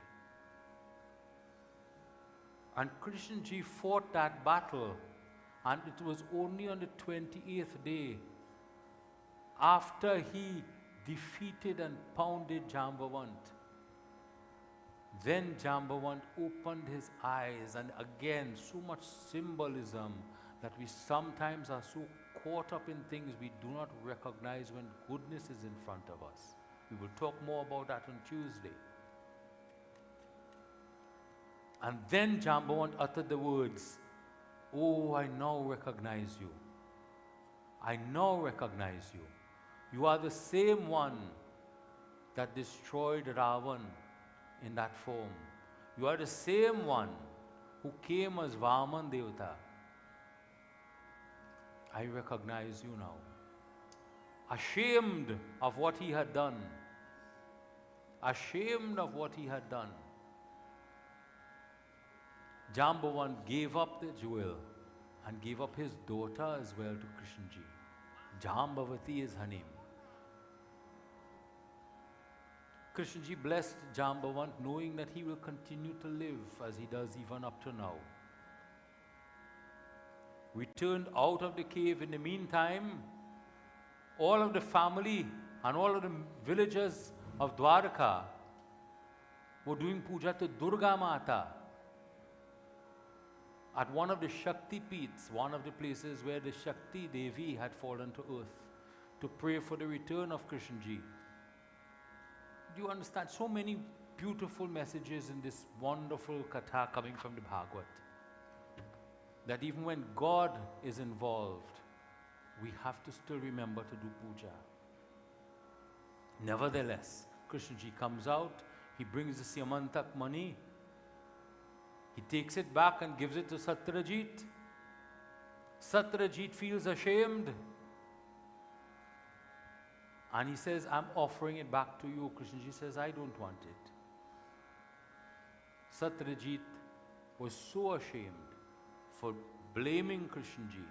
And Krishnaji fought that battle, and it was only on the 28th day, after he defeated and pounded Jambavant, then Jambavant opened his eyes, and again, so much symbolism that we sometimes are so caught up in things we do not recognize when goodness is in front of us. We will talk more about that on Tuesday. And then Jambavant uttered the words, "Oh, I now recognize you. I now recognize you. You are the same one that destroyed Ravan in that form. You are the same one who came as Vaman Devata. I recognize you now." Ashamed of what he had done. Ashamed of what he had done. Jambavant gave up the jewel and gave up his daughter as well to Krishnaji. Jambavati is her name. Krishnaji blessed Jambavant, knowing that he will continue to live as he does even up to now. Returned out of the cave. In the meantime, all of the family and all of the villagers of Dwarka were doing puja to Durga Mata at one of the Shakti Peeths, one of the places where the Shakti Devi had fallen to earth, to pray for the return of Krishna Ji. Do you understand? So many beautiful messages in this wonderful katha coming from the Bhagavad, that even when God is involved, we have to still remember to do puja. Nevertheless, Krishna Ji comes out, he brings the Siamantak money, he takes it back and gives it to Satyajit. Satyajit feels ashamed. And he says, I'm offering it back to you. Krishna Ji says, I don't want it. Satyajit was so ashamed for blaming Krishna Ji.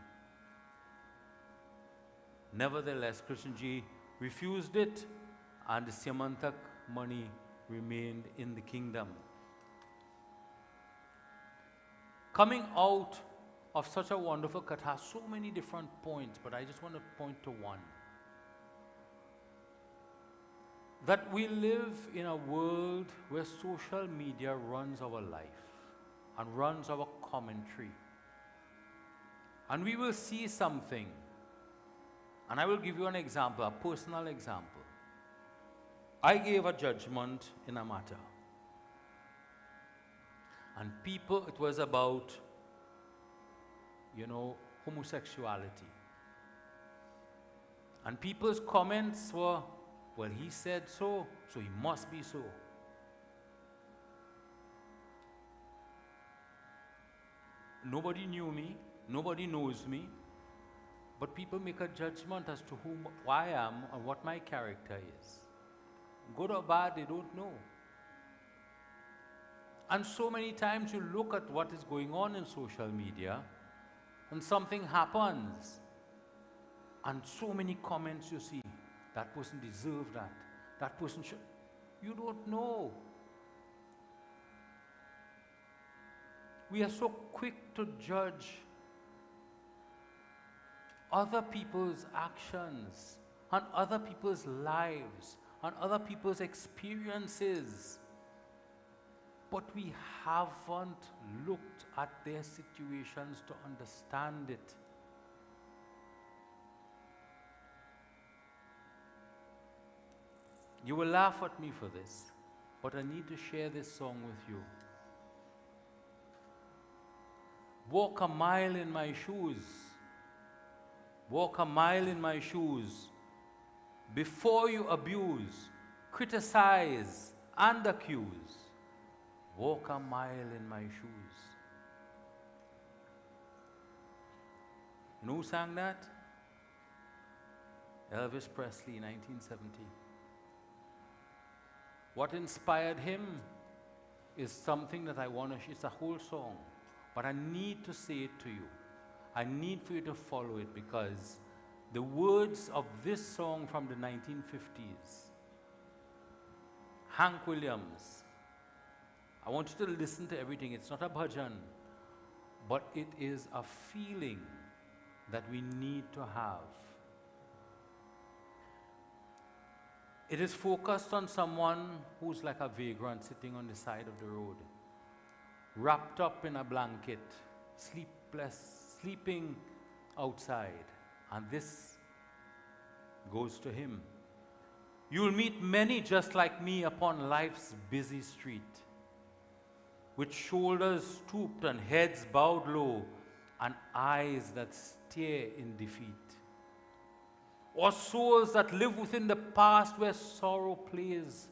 Nevertheless, Krishna Ji refused it, and the Siamantak money remained in the kingdom. Coming out of such a wonderful katha, so many different points, but I just want to point to one. That we live in a world where social media runs our life and runs our commentary. And we will see something, and I will give you an example, a personal example. I gave a judgment in a matter, and people, it was about, homosexuality. And people's comments were, well, he said so, so he must be so. Nobody knew me, nobody knows me, but people make a judgment as to who I am and what my character is. Good or bad, they don't know. And so many times you look at what is going on in social media, and something happens, and so many comments you see. That person deserved that. That person should. You don't know. We are so quick to judge other people's actions, and other people's lives, and other people's experiences. But we haven't looked at their situations to understand it. You will laugh at me for this, but I need to share this song with you. Walk a mile in my shoes. Walk a mile in my shoes. Before you abuse, criticize, and accuse. Walk a mile in my shoes. You know who sang that? Elvis Presley, 1970. What inspired him is something that I want to, it's a whole song, but I need to say it to you. I need for you to follow it, because the words of this song from the 1950s, Hank Williams, I want you to listen to everything. It's not a bhajan, but it is a feeling that we need to have. It is focused on someone who's like a vagrant sitting on the side of the road, wrapped up in a blanket, sleeping outside. And this goes to him. You'll meet many just like me upon life's busy street, with shoulders stooped and heads bowed low, and eyes that stare in defeat. Or souls that live within the past, where sorrow plays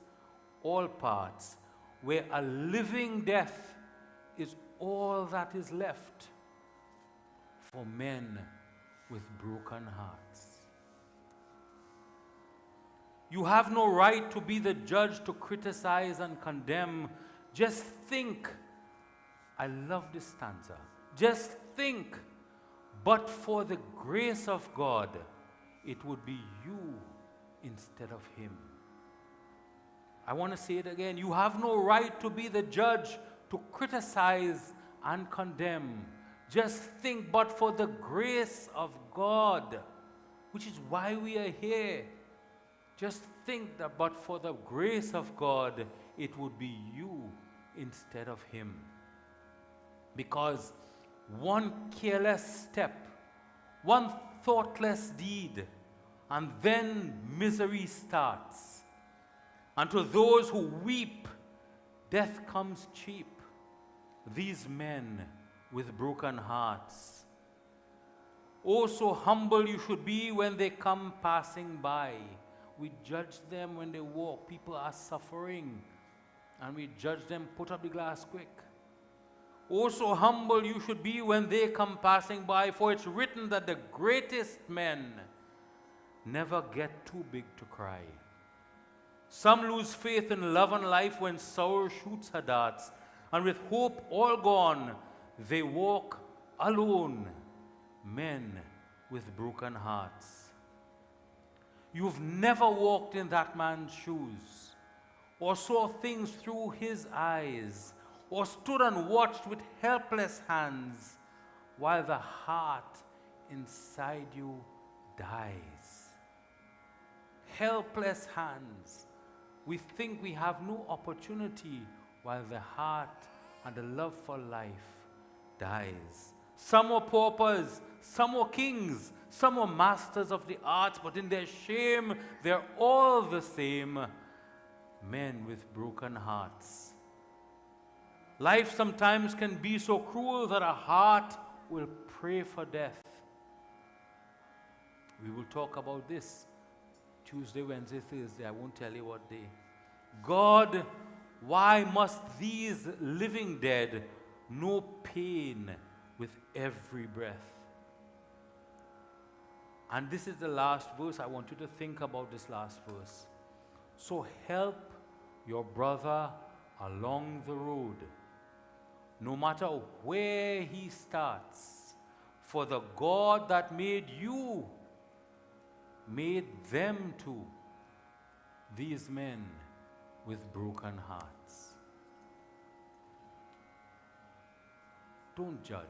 all parts, where a living death is all that is left for men with broken hearts. You have no right to be the judge to criticize and condemn. Just think, I love this stanza, just think, but for the grace of God, it would be you instead of him. I want to say it again. You have no right to be the judge to criticize and condemn. Just think, but for the grace of God, which is why we are here. Just think that, but for the grace of God, it would be you instead of him. Because one careless step, one thoughtless deed, And then misery starts. And to those who weep, death comes cheap. These men with broken hearts. Oh, so humble you should be when they come passing by. We judge them when they walk. People are suffering. And we judge them, put up the glass quick. Oh, so humble you should be when they come passing by. For it's written that the greatest men never get too big to cry. Some lose faith in love and life when sorrow shoots her darts. And with hope all gone, they walk alone, men with broken hearts. You've never walked in that man's shoes, or saw things through his eyes, or stood and watched with helpless hands, while the heart inside you dies. Helpless hands. We think we have no opportunity, while the heart and the love for life dies. Some were paupers, some were kings, some were masters of the arts, but in their shame, they're all the same, men with broken hearts. Life sometimes can be so cruel that a heart will pray for death. We will talk about this Tuesday, Wednesday, Thursday. I won't tell you what day. God, why must these living dead know pain with every breath? And this is the last verse. I want you to think about this last verse. So help your brother along the road, no matter where he starts, for the God that made you made them too, these men with broken hearts. Don't judge.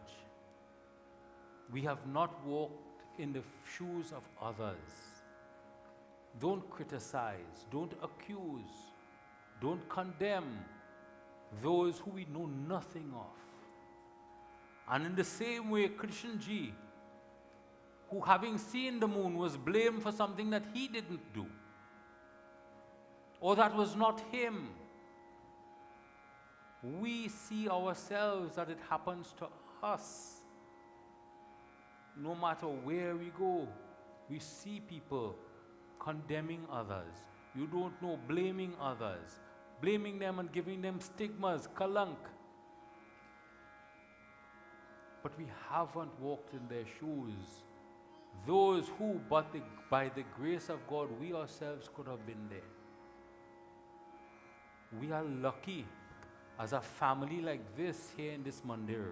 We have not walked in the shoes of others. Don't criticize, don't accuse, don't condemn those who we know nothing of. And in the same way, Krishna ji, who having seen the moon was blamed for something that he didn't do, or that was not him. We see ourselves that it happens to us. No matter where we go, we see people condemning others. You don't know, blaming others, blaming them and giving them stigmas, kalank. But we haven't walked in their shoes. Those who, by the grace of God, we ourselves could have been there. We are lucky as a family like this here in this Mandir.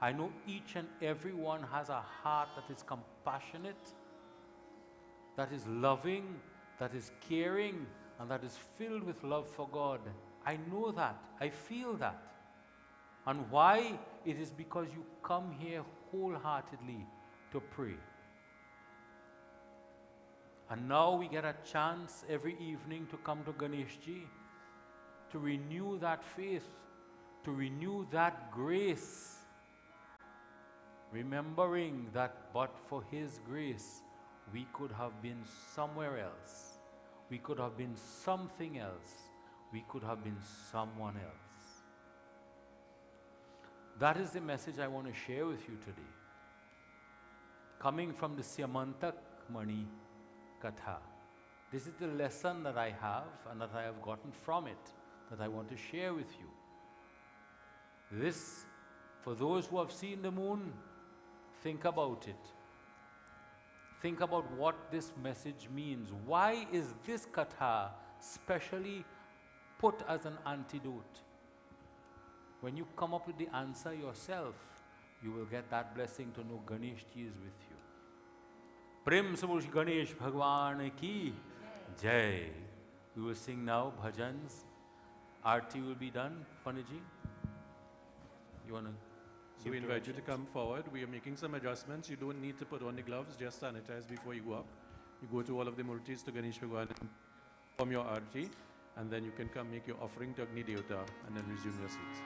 I know each and every one has a heart that is compassionate, that is loving, that is caring, and that is filled with love for God. I know that. I feel that. And why? It is because you come here wholeheartedly to pray. And now we get a chance every evening to come to Ganesh ji, to renew that faith, to renew that grace, remembering that but for His grace, we could have been somewhere else. We could have been something else. We could have been someone else. That is the message I want to share with you today. Coming from the Syamantak Mani Katha. This is the lesson that I have and that I have gotten from it, that I want to share with you. This, for those who have seen the moon, think about it. Think about what this message means. Why is this katha specially put as an antidote? When you come up with the answer yourself, you will get that blessing to know Ganesh ji is with you. Prem Samush Ganesh Bhagwan ki Jai. We will sing now bhajans. Aarti will be done. Panditji, you want to?
So we invite you to come forward. We are making some adjustments. You don't need to put on the gloves, just sanitize before you go up. You go to all of the murtis to Ganesh Bhagwan and perform your arti, and then you can come make your offering to Agni Devata and then resume your seats.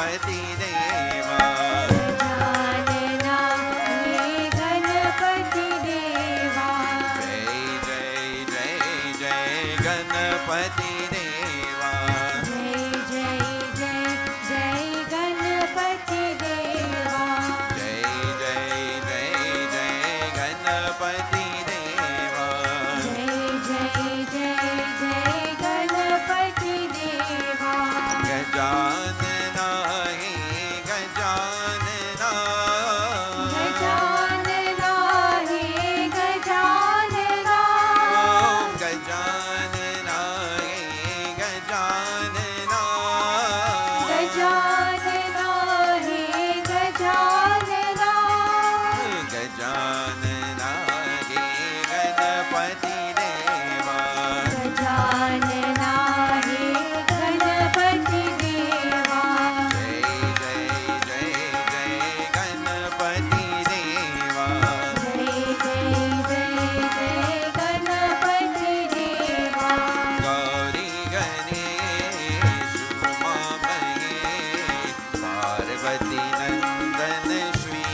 Ganpati देवा
गजानना हे गणपति देवा
जय जय जय जय गणपति देवा
जय जय जय जय गणपति देवा
जय जय जय जय गणपति देवा
जय जय जय जय गणपति देवा
गजानना हे गजानना
गजानना हे गजानना
ओम गजानना हे गजानना
गजानना हे गजानना
गजानना हे गणपति देवा
गजानना हे गणपति देवा
जय जय जय जय गणपति देवा
जय जय जय जय गणपति देवा
गौरी गणेश उमा महेश पार्वती नंदन श्री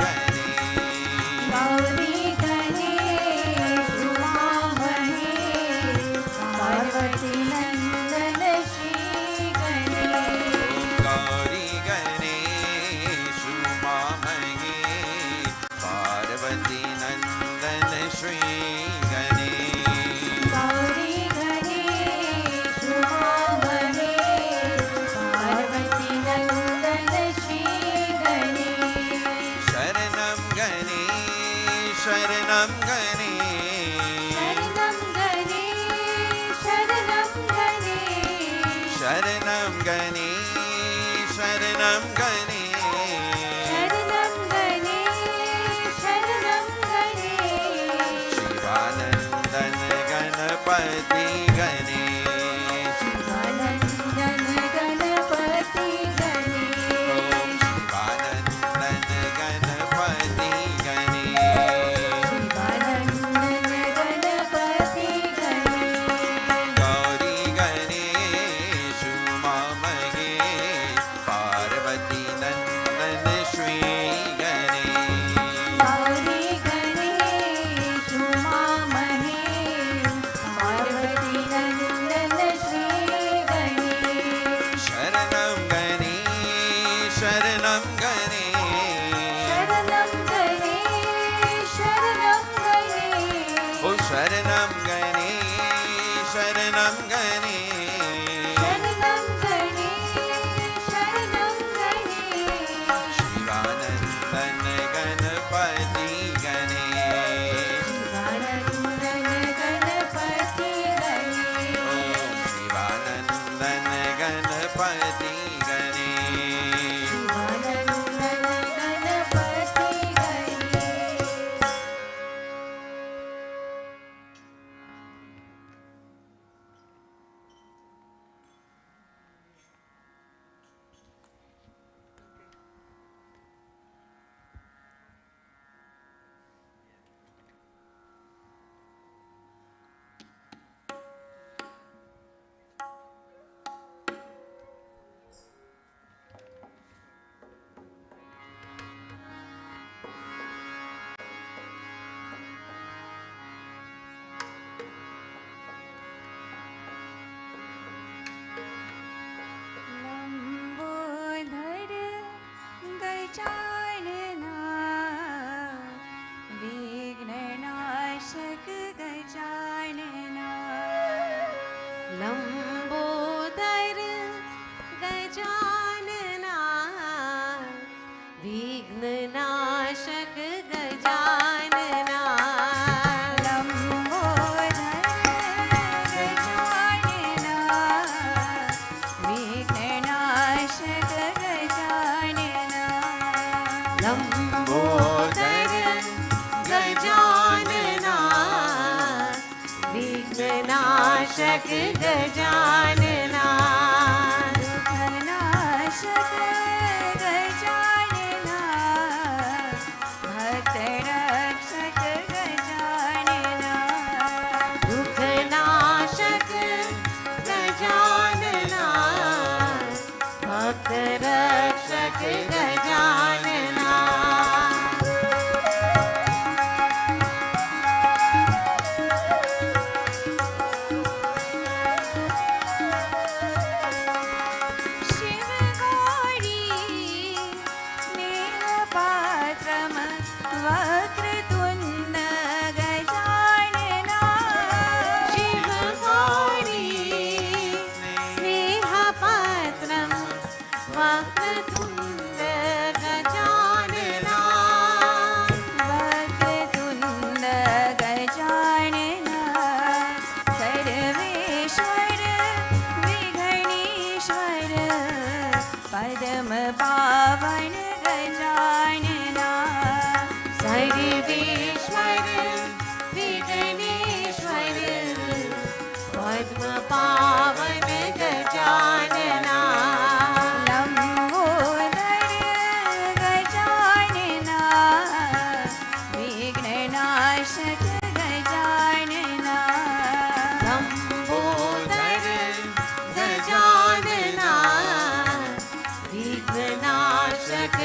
गणेश
गौरी गणेश उमा महेश पार्वती नंदन श्री गणेश
गौरी गणेश उमा महेश पार्वती नंदन श्री गणेश
गौरी गणेश उमा महेश पार्वती नंदन श्री गणेश
शरणं गणेश शरणं गणेश
शरणं गणेश शरणं गणेश
शरणं गणेश शरणं गणेश
शरणं गणेश
शिवानंदन गणपति गणेश
शिवानंदन गणपति गणेश
ओम शिवानंदन गणपति गणेश
शिवानंदन गणपति गणेश
गौरी गणेश उमा महेश पार्वती नंदन श्री गणेश
गौरी गणेश उमा महेश पार्वती नंदन श्री गणेश
शरणं गणेश शरणं गणेश
शरणं गणेश
ओ शरणं गणेश शरणं गणेश
शरणं गणेश शरणं गणेश
शिवानंदन गणपति गणेश
शिवानंदन गणपति गणेश
ओम शिवानंदन गणपति गणेश
शिवानंदन गणपति गणेश लंबोदर गजानना विघ्ननाशक गजानना लंबोदर गजानना विघ्ननाशक गजानना लंबोदर गजानना विघ्ननाशक गजानना लंबोदर गजानना विघ्ननाशक गजानना दुःखनाशक गजानना भक्तरक्षक गजानना दुःखनाशक गजानना भक्तरक्षक गजानना शिव गौरी स्नेहपात्रम वक्रतुण्ड गजानना शिव गौरी स्नेहपात्रम वक्रतुण्ड गजानना वक्रतुण्ड गजानना सर्वेश्वर विघ्नेश्वर पदम पावन गजानना सर्वेश्वर विघ्नेश्वर पद्म पावन गजानना लंबोदर गजानना विघ्ननाशक गजानना लंबोदर गजानना विघ्ननाशक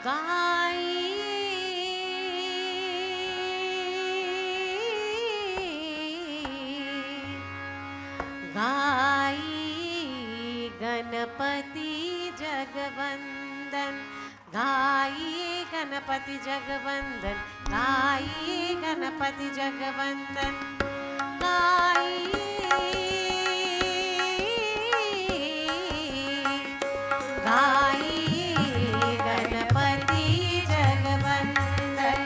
गाई गणपति जगवंदन, गाई गणपति जगवंदन, गाई गणपति जगवंदन, गाई गाई गणपति जगवंदन,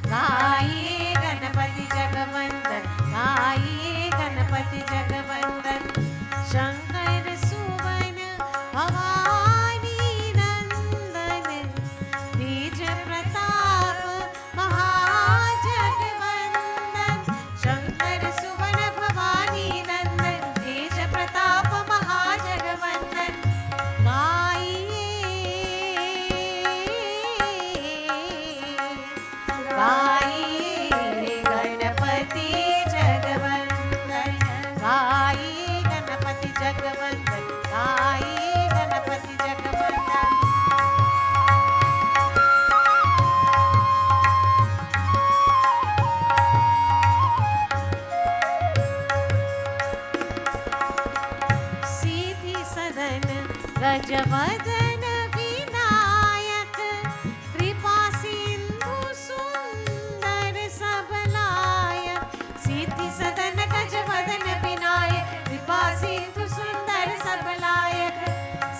गाई गणपति जगवंदन, गाई गणपति जगवंदन, शंकर सुवन भवानी नंदन, तेज प्रताप महाजगवंदन, शंकर सुवन भवानी नंदन, तेज प्रताप महाजगवंदन, गाई गणपति जगवंदन, गाई गणपति जगवंदन, गाई गणपति जगवंदन। सीधी सदन गजवदन विनायक, कृपा सिंधु सुंदर सबलायक, सीधी सदन गजवदन विनायक, कृपा सिंधु सुंदर सबलायक,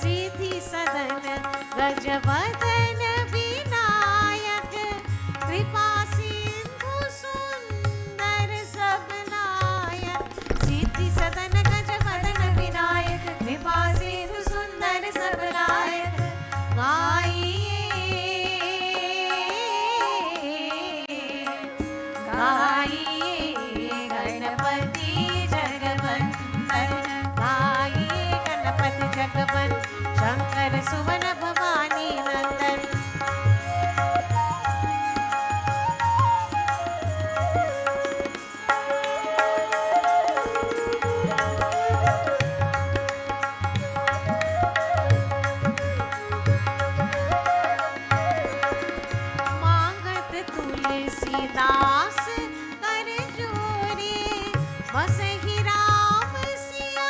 सीधी सदन गजवदन विनायक, कृपा सिंधु सुंदर सबलायक, सीधी सदन गजवदन विनायक, कृपा सिंधु सुंदर सबलायक, गाई गाई गणपति जगवंदन, गाई गणपति जगवंदन, शंकर सुवन भवानी नंदन। मांगत तुलसीदास कर जोरे, बसहि राम सिया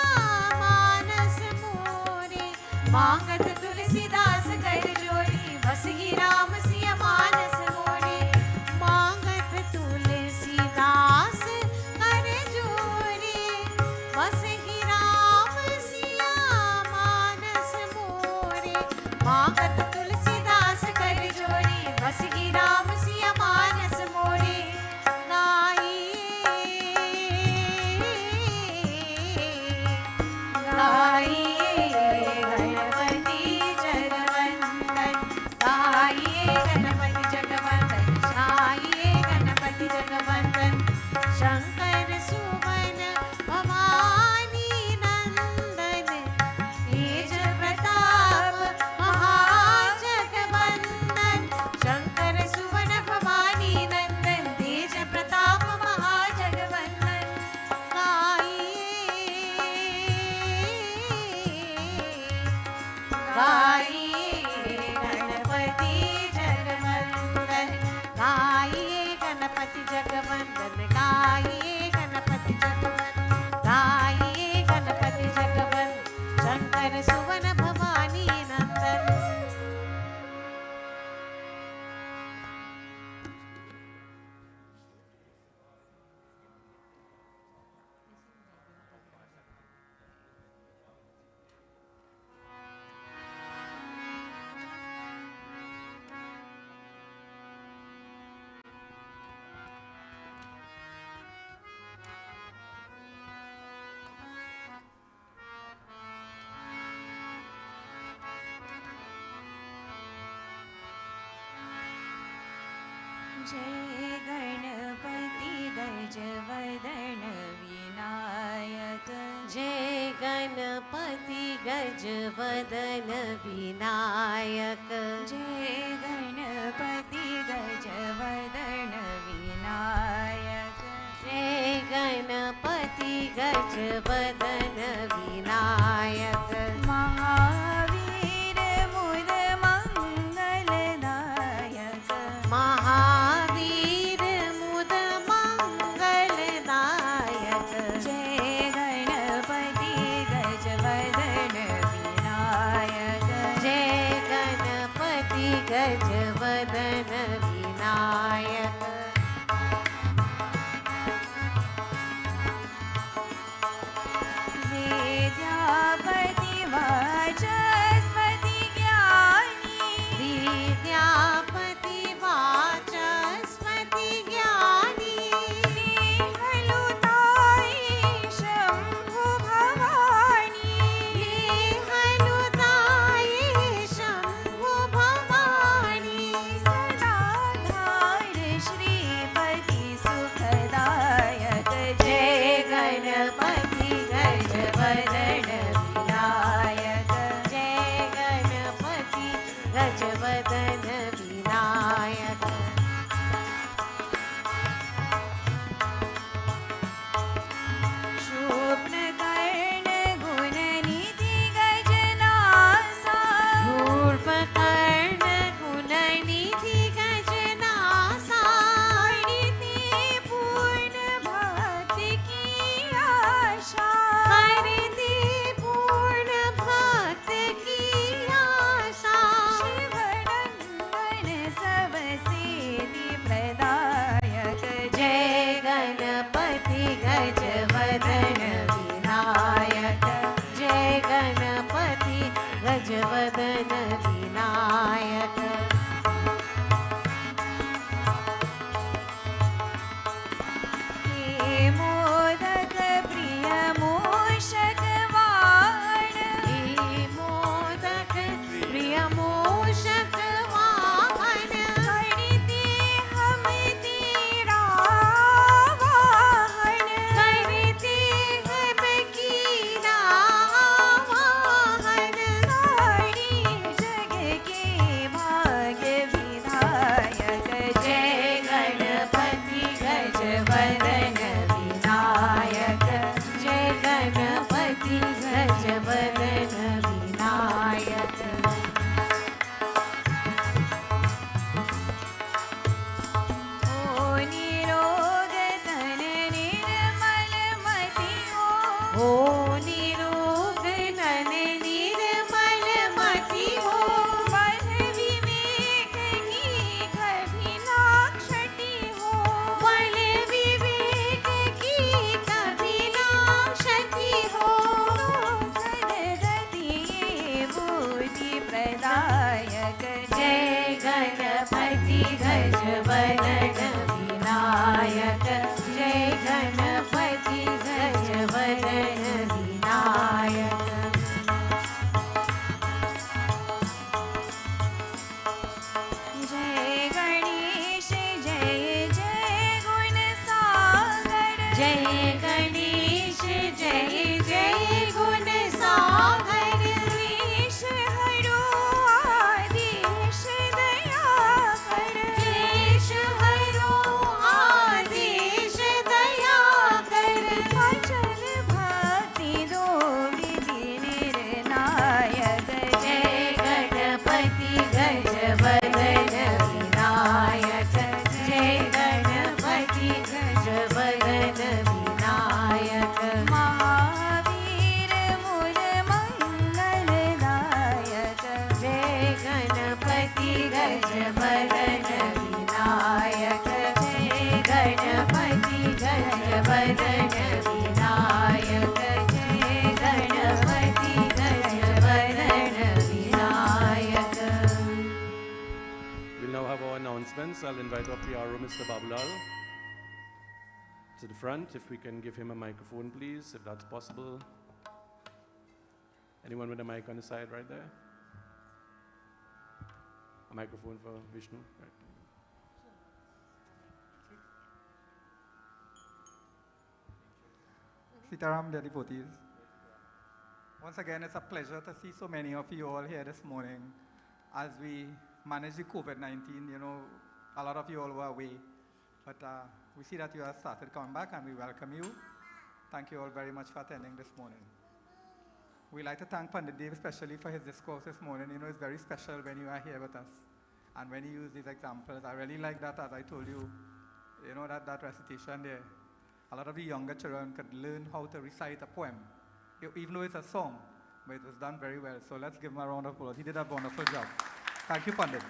मानस मोरे, मांगत तुलसीदास कर जोरे, बसहि राम सिया मानस मोरे, मांगत तुलसीदास कर जोरे, बसहि राम सिया मानस मोरे, मांगत तुलसीदास कर जोरे, बसहि राम सिया मानस मोरे, गाई गाई गणपति जगवंदन, गाई गणपति जगवंदन, गाई गणपति जगवंदन, शंकर सुवन भवानी नंदन, तेज प्रताप महाजगवंदन, शंकर सुवन भवानी नंदन, तेज प्रताप महाजगवंदन, गाई गाई गणपति जगवंदन, गाई गणपति जगवंदन, गाई गणपति जगवंदन, गाई गणपति जगवंदन, शंकर सुवन भवानी नंदन।
जय गणपति गजवदन विनायक,
जय गणपति गजवदन विनायक,
जय गणपति गजवदन विनायक,
जय गणपति गजवदन विनायक,
महावीर मुद मंगलदायक,
गजवदन विनायक जय गणपति गजवदन विनायक
हे मोदक प्रिय मूषक वाहन
हे मोदक प्रिय मूषक वाहन
करते हम तेरा वाहन
करते हम कीना वाहन
सारी जग के भाग्य विधायक
जय गणपति गजवदन विनायक जय गणपति गजवदन विनायक
ओ निरोग तन निर्मल मति
ओ निरोग नन निर्मल मति हो
बल विवेक की कभी ना क्षति हो
बल विवेक की कभी ना क्षति हो
सदगति बुद्धि प्रदायक
जय गणपति गजवदन विनायक जय गणपति गजवदन विनायक
जय गणेश जय जय गुण सागर
जय गणेश जय जय गुण सागर
क्लेश हरो आदेश दया कर
क्लेश हरो आदेश दया कर
अचल भक्ति दो विधि निर्णायक
जय गणपति गजवदन विनायक जय गणपति गजवदन विनायक
महावीर मूल मंगलदायक
जय गणपति गजवदन विनायक जय गणपति गजवदन विनायक जय Ganpati गजवदन Vinayak
We'll now have our announcements. I'll invite our PRO, Mr. Babulal, to the front. If we can give him a microphone, please, if that's possible. Anyone with a mic on the side right there? A microphone for Vishnu? Right.
Sitaram, dear devotees. Once again, it's a pleasure to see so many of you all here this morning as we manage the COVID-19. You know, a lot of you all were away, but we see that you have started coming back and we welcome you. Thank you all very much for attending this morning. We'd like to thank Pandit Dev especially for his discourse this morning. You know, it's very special when you are here with us and when you use these examples. I really like that, as I told you, you know, that recitation there. A lot of the younger children could learn how to recite a poem, even though it's a song, but it was done very well. So let's give him a round of applause. He did a wonderful job. Thank you, Pandit.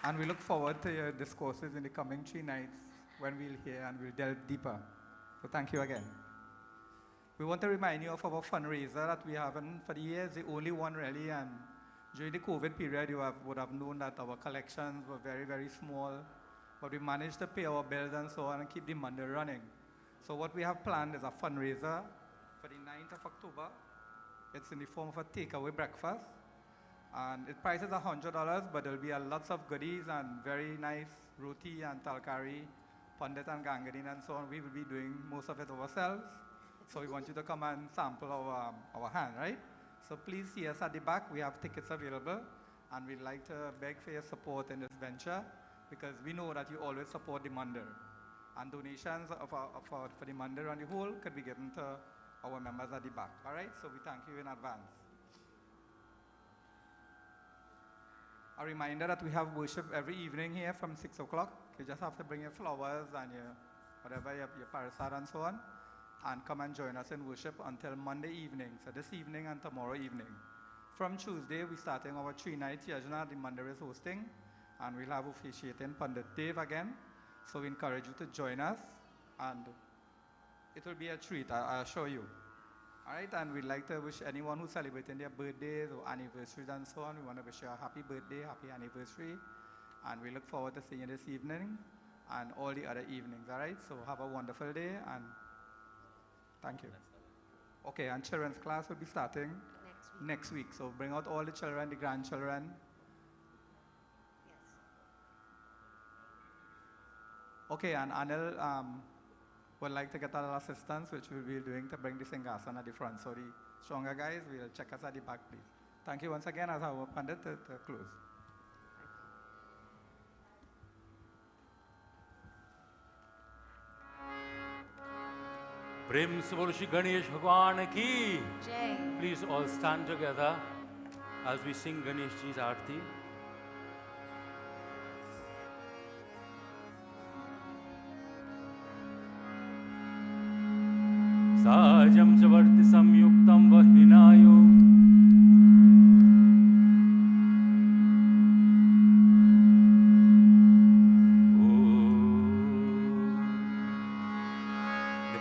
And we look forward to your discourses in the coming 3 nights when we'll hear and we'll delve deeper. So thank you again. We want to remind you of our fundraiser that we haven't for the years, the only one really, and during the COVID period, you would have known that our collections were very, very small, but we managed to pay our bills and so on and keep the Mandir running. So what we have planned is a fundraiser for the 9th of October. It's in the form of a takeaway breakfast. And the price is $100, but there'll be lots of goodies and very nice roti and talkari, pandit and gangadin and so on. We will be doing most of it ourselves. So we want you to come and sample our hand, right? So please see us at the back. We have tickets available. And we'd like to beg for your support in this venture because we know that you always support the Mandir. And donations for the Mandir on the whole could be given to our members at the back. All right? So we thank you in advance. A reminder that we have worship every evening here from 6 o'clock. You just have to bring your flowers and your whatever, your parasat and so on, and come and join us in worship until Monday evening. So this evening and tomorrow evening. From Tuesday, we're starting our 3-night yajna. The Mandir is hosting, and we'll have officiating Pandit Dev again. So we encourage you to join us and it will be a treat, I assure you. All right, and we'd like to wish anyone who's celebrating their birthdays or anniversaries and so on, we want to wish you a happy birthday, happy anniversary, and we look forward to seeing you this evening and all the other evenings, all right? So have a wonderful day, and thank you. Okay, and children's class will be starting next week. So bring out all the children, the grandchildren. Okay, and Anil would like to get a little assistance, which we'll be doing to bring the Singhasan at the front. So the stronger guys will check us at the back, please. Thank you once again, as I will Pandit to close.
प्रेम से बोलो श्री गणेश भगवान की
जय।
Please all stand together as we sing Ganesh Ji's Aarti. साजं च वर्ति संयुक्तं वह्निनायो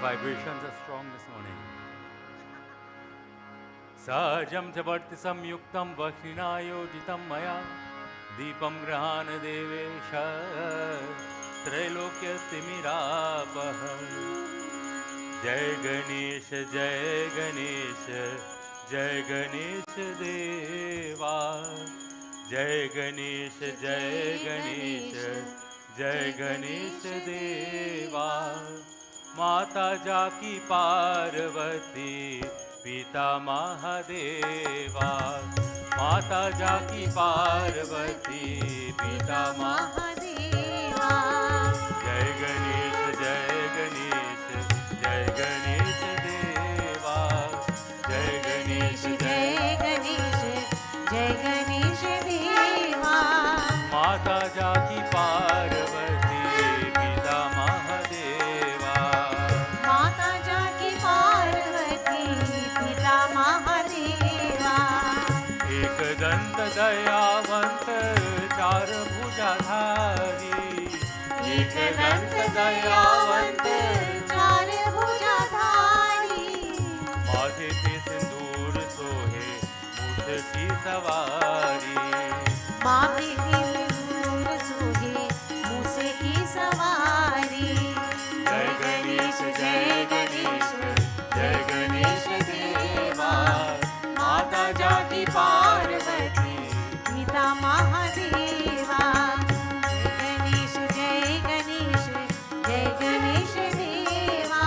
vibrations are strong this morning. Sajam chavarti samyuktam vahrinayojitam maya deepam grahana devesha trailokya timirapah. Jai Ganesh Jai Ganesh Jai Ganesh Deva Jai Ganesh Jai Ganesh Jai Ganesh Deva माता जाकी पार्वती पिता महादेवा माता जाकी पार्वती पिता
महादेवा
जय गणेश जय गणेश जय गणेश देवा जय गणेश
जय गणेश जय गणेश देवा
माता जाकी पार्वती पिता महादेवा
माता जाकी पार्वती पिता महादेवा
एक दंत दयावंत चार भुजाधारी एक दंत दयावंत
चार भुजाधारी
माथे पे सिंदूर सोहे मूठ की सवारी
माथे पे सिंदूर सोहे मूस की सवारी
जय गणेश जय गणेश जय गणेश देवा माता जाकी पार्वती
पिता महादेवा जय गणेश जय गणेश देवा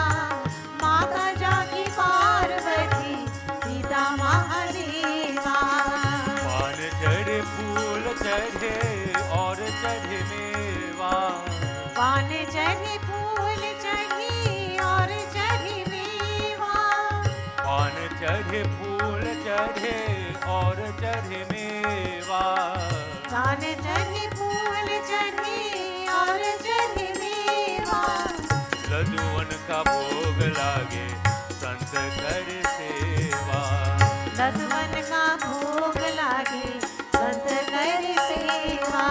माता जाकी पार्वती पिता महादेवा
पान चढ़े फूल चढ़े और चढ़े मेवा
पान चढ़े फूल चढ़े और चढ़े मेवा
पान चढ़े फूल चढ़े और चढ़े मेवा
पान चढ़े फूल चढ़े और चढ़े मेवा
लड्डूवन का भोग लागे संत कर सेवा
लड्डूवन का भोग लागे संत कर सेवा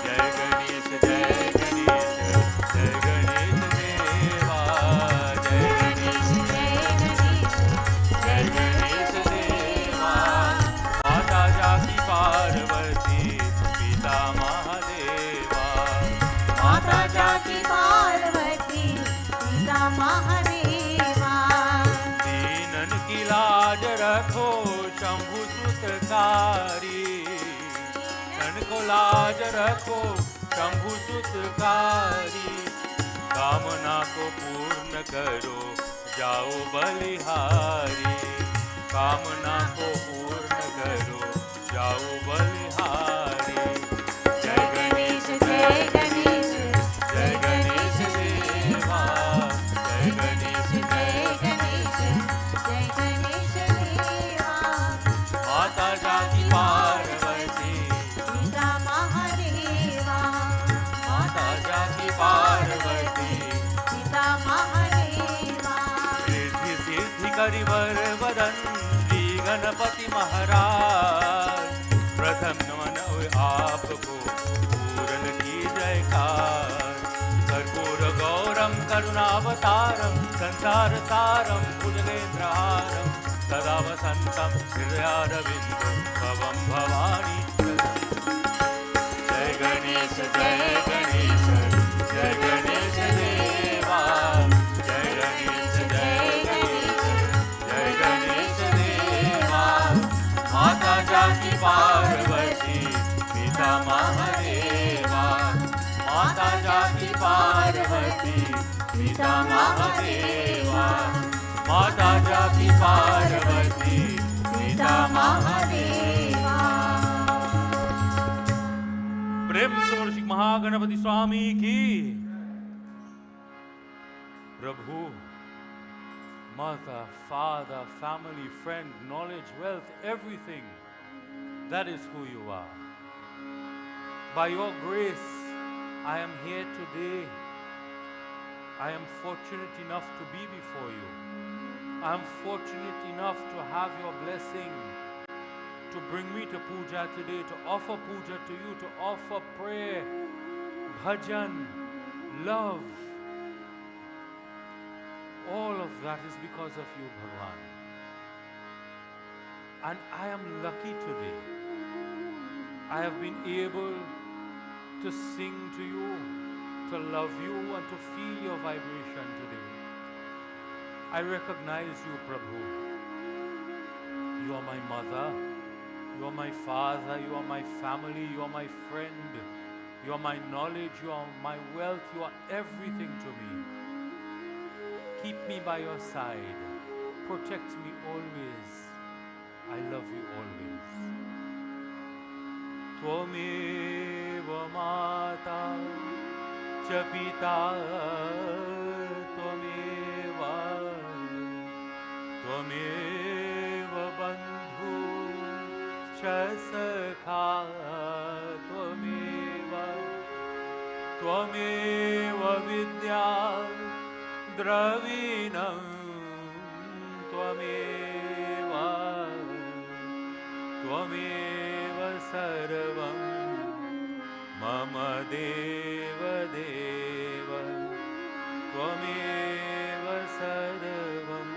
जय गणेश जय गणेश जय गणेश देवा जय गणेश जय गणेश देवा माता जाकी पार्वती पिता महादेवा
माता जाकी पार्वती पिता महादेवा
दीनन की लाज रखो शंभु सुतकारी तन को लाज रखो शंभु सुतकारी कामना को पूर्ण करो जाओ बलिहारी कामना को पूर्ण करो जाओ बलिहारी जय गणेश जय गणेश जय गणेश देवा जय गणेश
जय गणेश जय गणेश देवा
माता जाकी पार्वती
पिता महादेवा
माता जाकी पार्वती
पिता महादेवा
रिद्धि सिद्धि करिवर वदंती गणपति महाराज प्रथम नमन आपको पूरन की जयकार कर्पूर गौरम करुणावतारम अनन्तारसारं भुजगेन्द्रहारं सदा वसन्तं हृदयारविन्दं भवं भवानी जय गणेश जय गणेश देवा जय गणेश देवा माता जाकी पार्वती पिता महादेवा माता जाकी पार्वती पिता महादेवा माता जाकी पार्वती पिता महादेवा प्रेम से बोलो श्री महागणपति स्वामी की प्रभु mother, father, family, friend, knowledge, wealth, everything. That is who you are. By your grace, I am here today. I am fortunate enough to be before you. I am fortunate enough to have your blessing, to bring me to puja today, to offer puja to you, to offer prayer, bhajan, love. All of that is because of you, Bhagwan. And I am lucky today. I have been able to sing to you, to love you, and to feel your vibration today. I recognize you, Prabhu. You are my mother, you are my father, you are my family, you are my friend, you are my knowledge, you are my wealth, you are everything to me. Keep me by your side. Protect me always. I love you always. Tvameva mata cha pita tvameva tvameva bandhu cha sakha tvameva vidya द्रविणं त्वमेव सर्वं मम देव देव त्वमेव सर्वं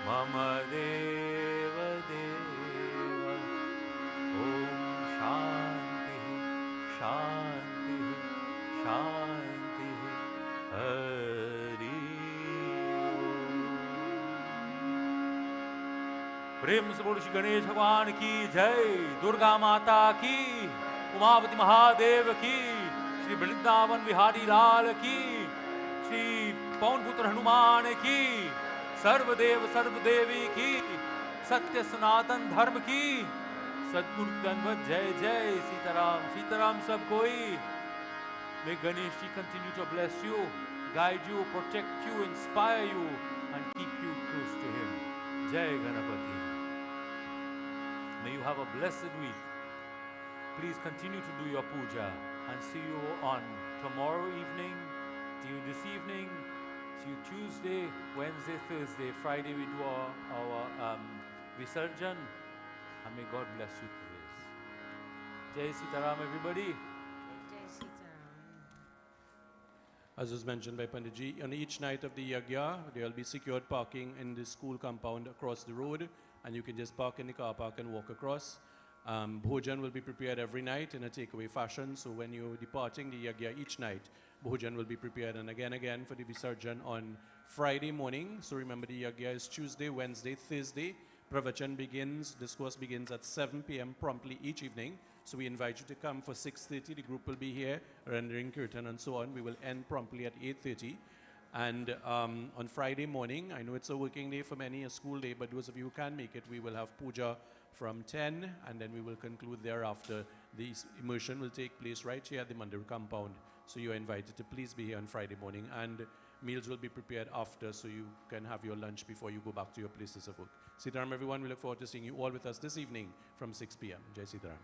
मम देव देव ॐ शान्तिः शान्तिः शान्तिः प्रेम से बोलो श्री गणेश भगवान की जय, दुर्गा माता की, उमापति महादेव की, श्री वृंदावन बिहारी लाल की, श्री पवन पुत्र हनुमान की, सर्वदेव सर्वदेवी की, सत्य सनातन धर्म की, सद्गुरु दंडवत जय जय सीताराम सीताराम सब कोई. May Ganesh ji continue to bless you, guide you, protect you, inspire you, and keep you close to him. Jai Ganapati. May you have a blessed week. Please continue to do your puja and see you on tomorrow evening, see you this evening, see you Tuesday, Wednesday, Thursday, Friday we do our Visarjan, and may God bless you for this. Jai Sitaram everybody.
As was mentioned by Panditji, on each night of the yagya, there will be secured parking in the school compound across the road, and you can just park in the car park and walk across. Bhojan will be prepared every night in a takeaway fashion, so when you're departing the yagya each night, Bhojan will be prepared, and again for the Visarjan on Friday morning. So remember, the yagya is Tuesday, Wednesday, Thursday. Pravachan begins, discourse begins at 7 p.m. promptly each evening. So we invite you to come for 6:30. The group will be here rendering kirtan and so on. We will end promptly at 8:30. And on Friday morning, I know it's a working day for many, a school day, but those of you who can make it, we will have puja from 10, and then we will conclude thereafter. The immersion will take place right here at the Mandir compound. So you are invited to please be here on Friday morning, and meals will be prepared after, so you can have your lunch before you go back to your places of work. Sitaram everyone, we look forward to seeing you all with us this evening from 6 p.m. Jai Sitaram.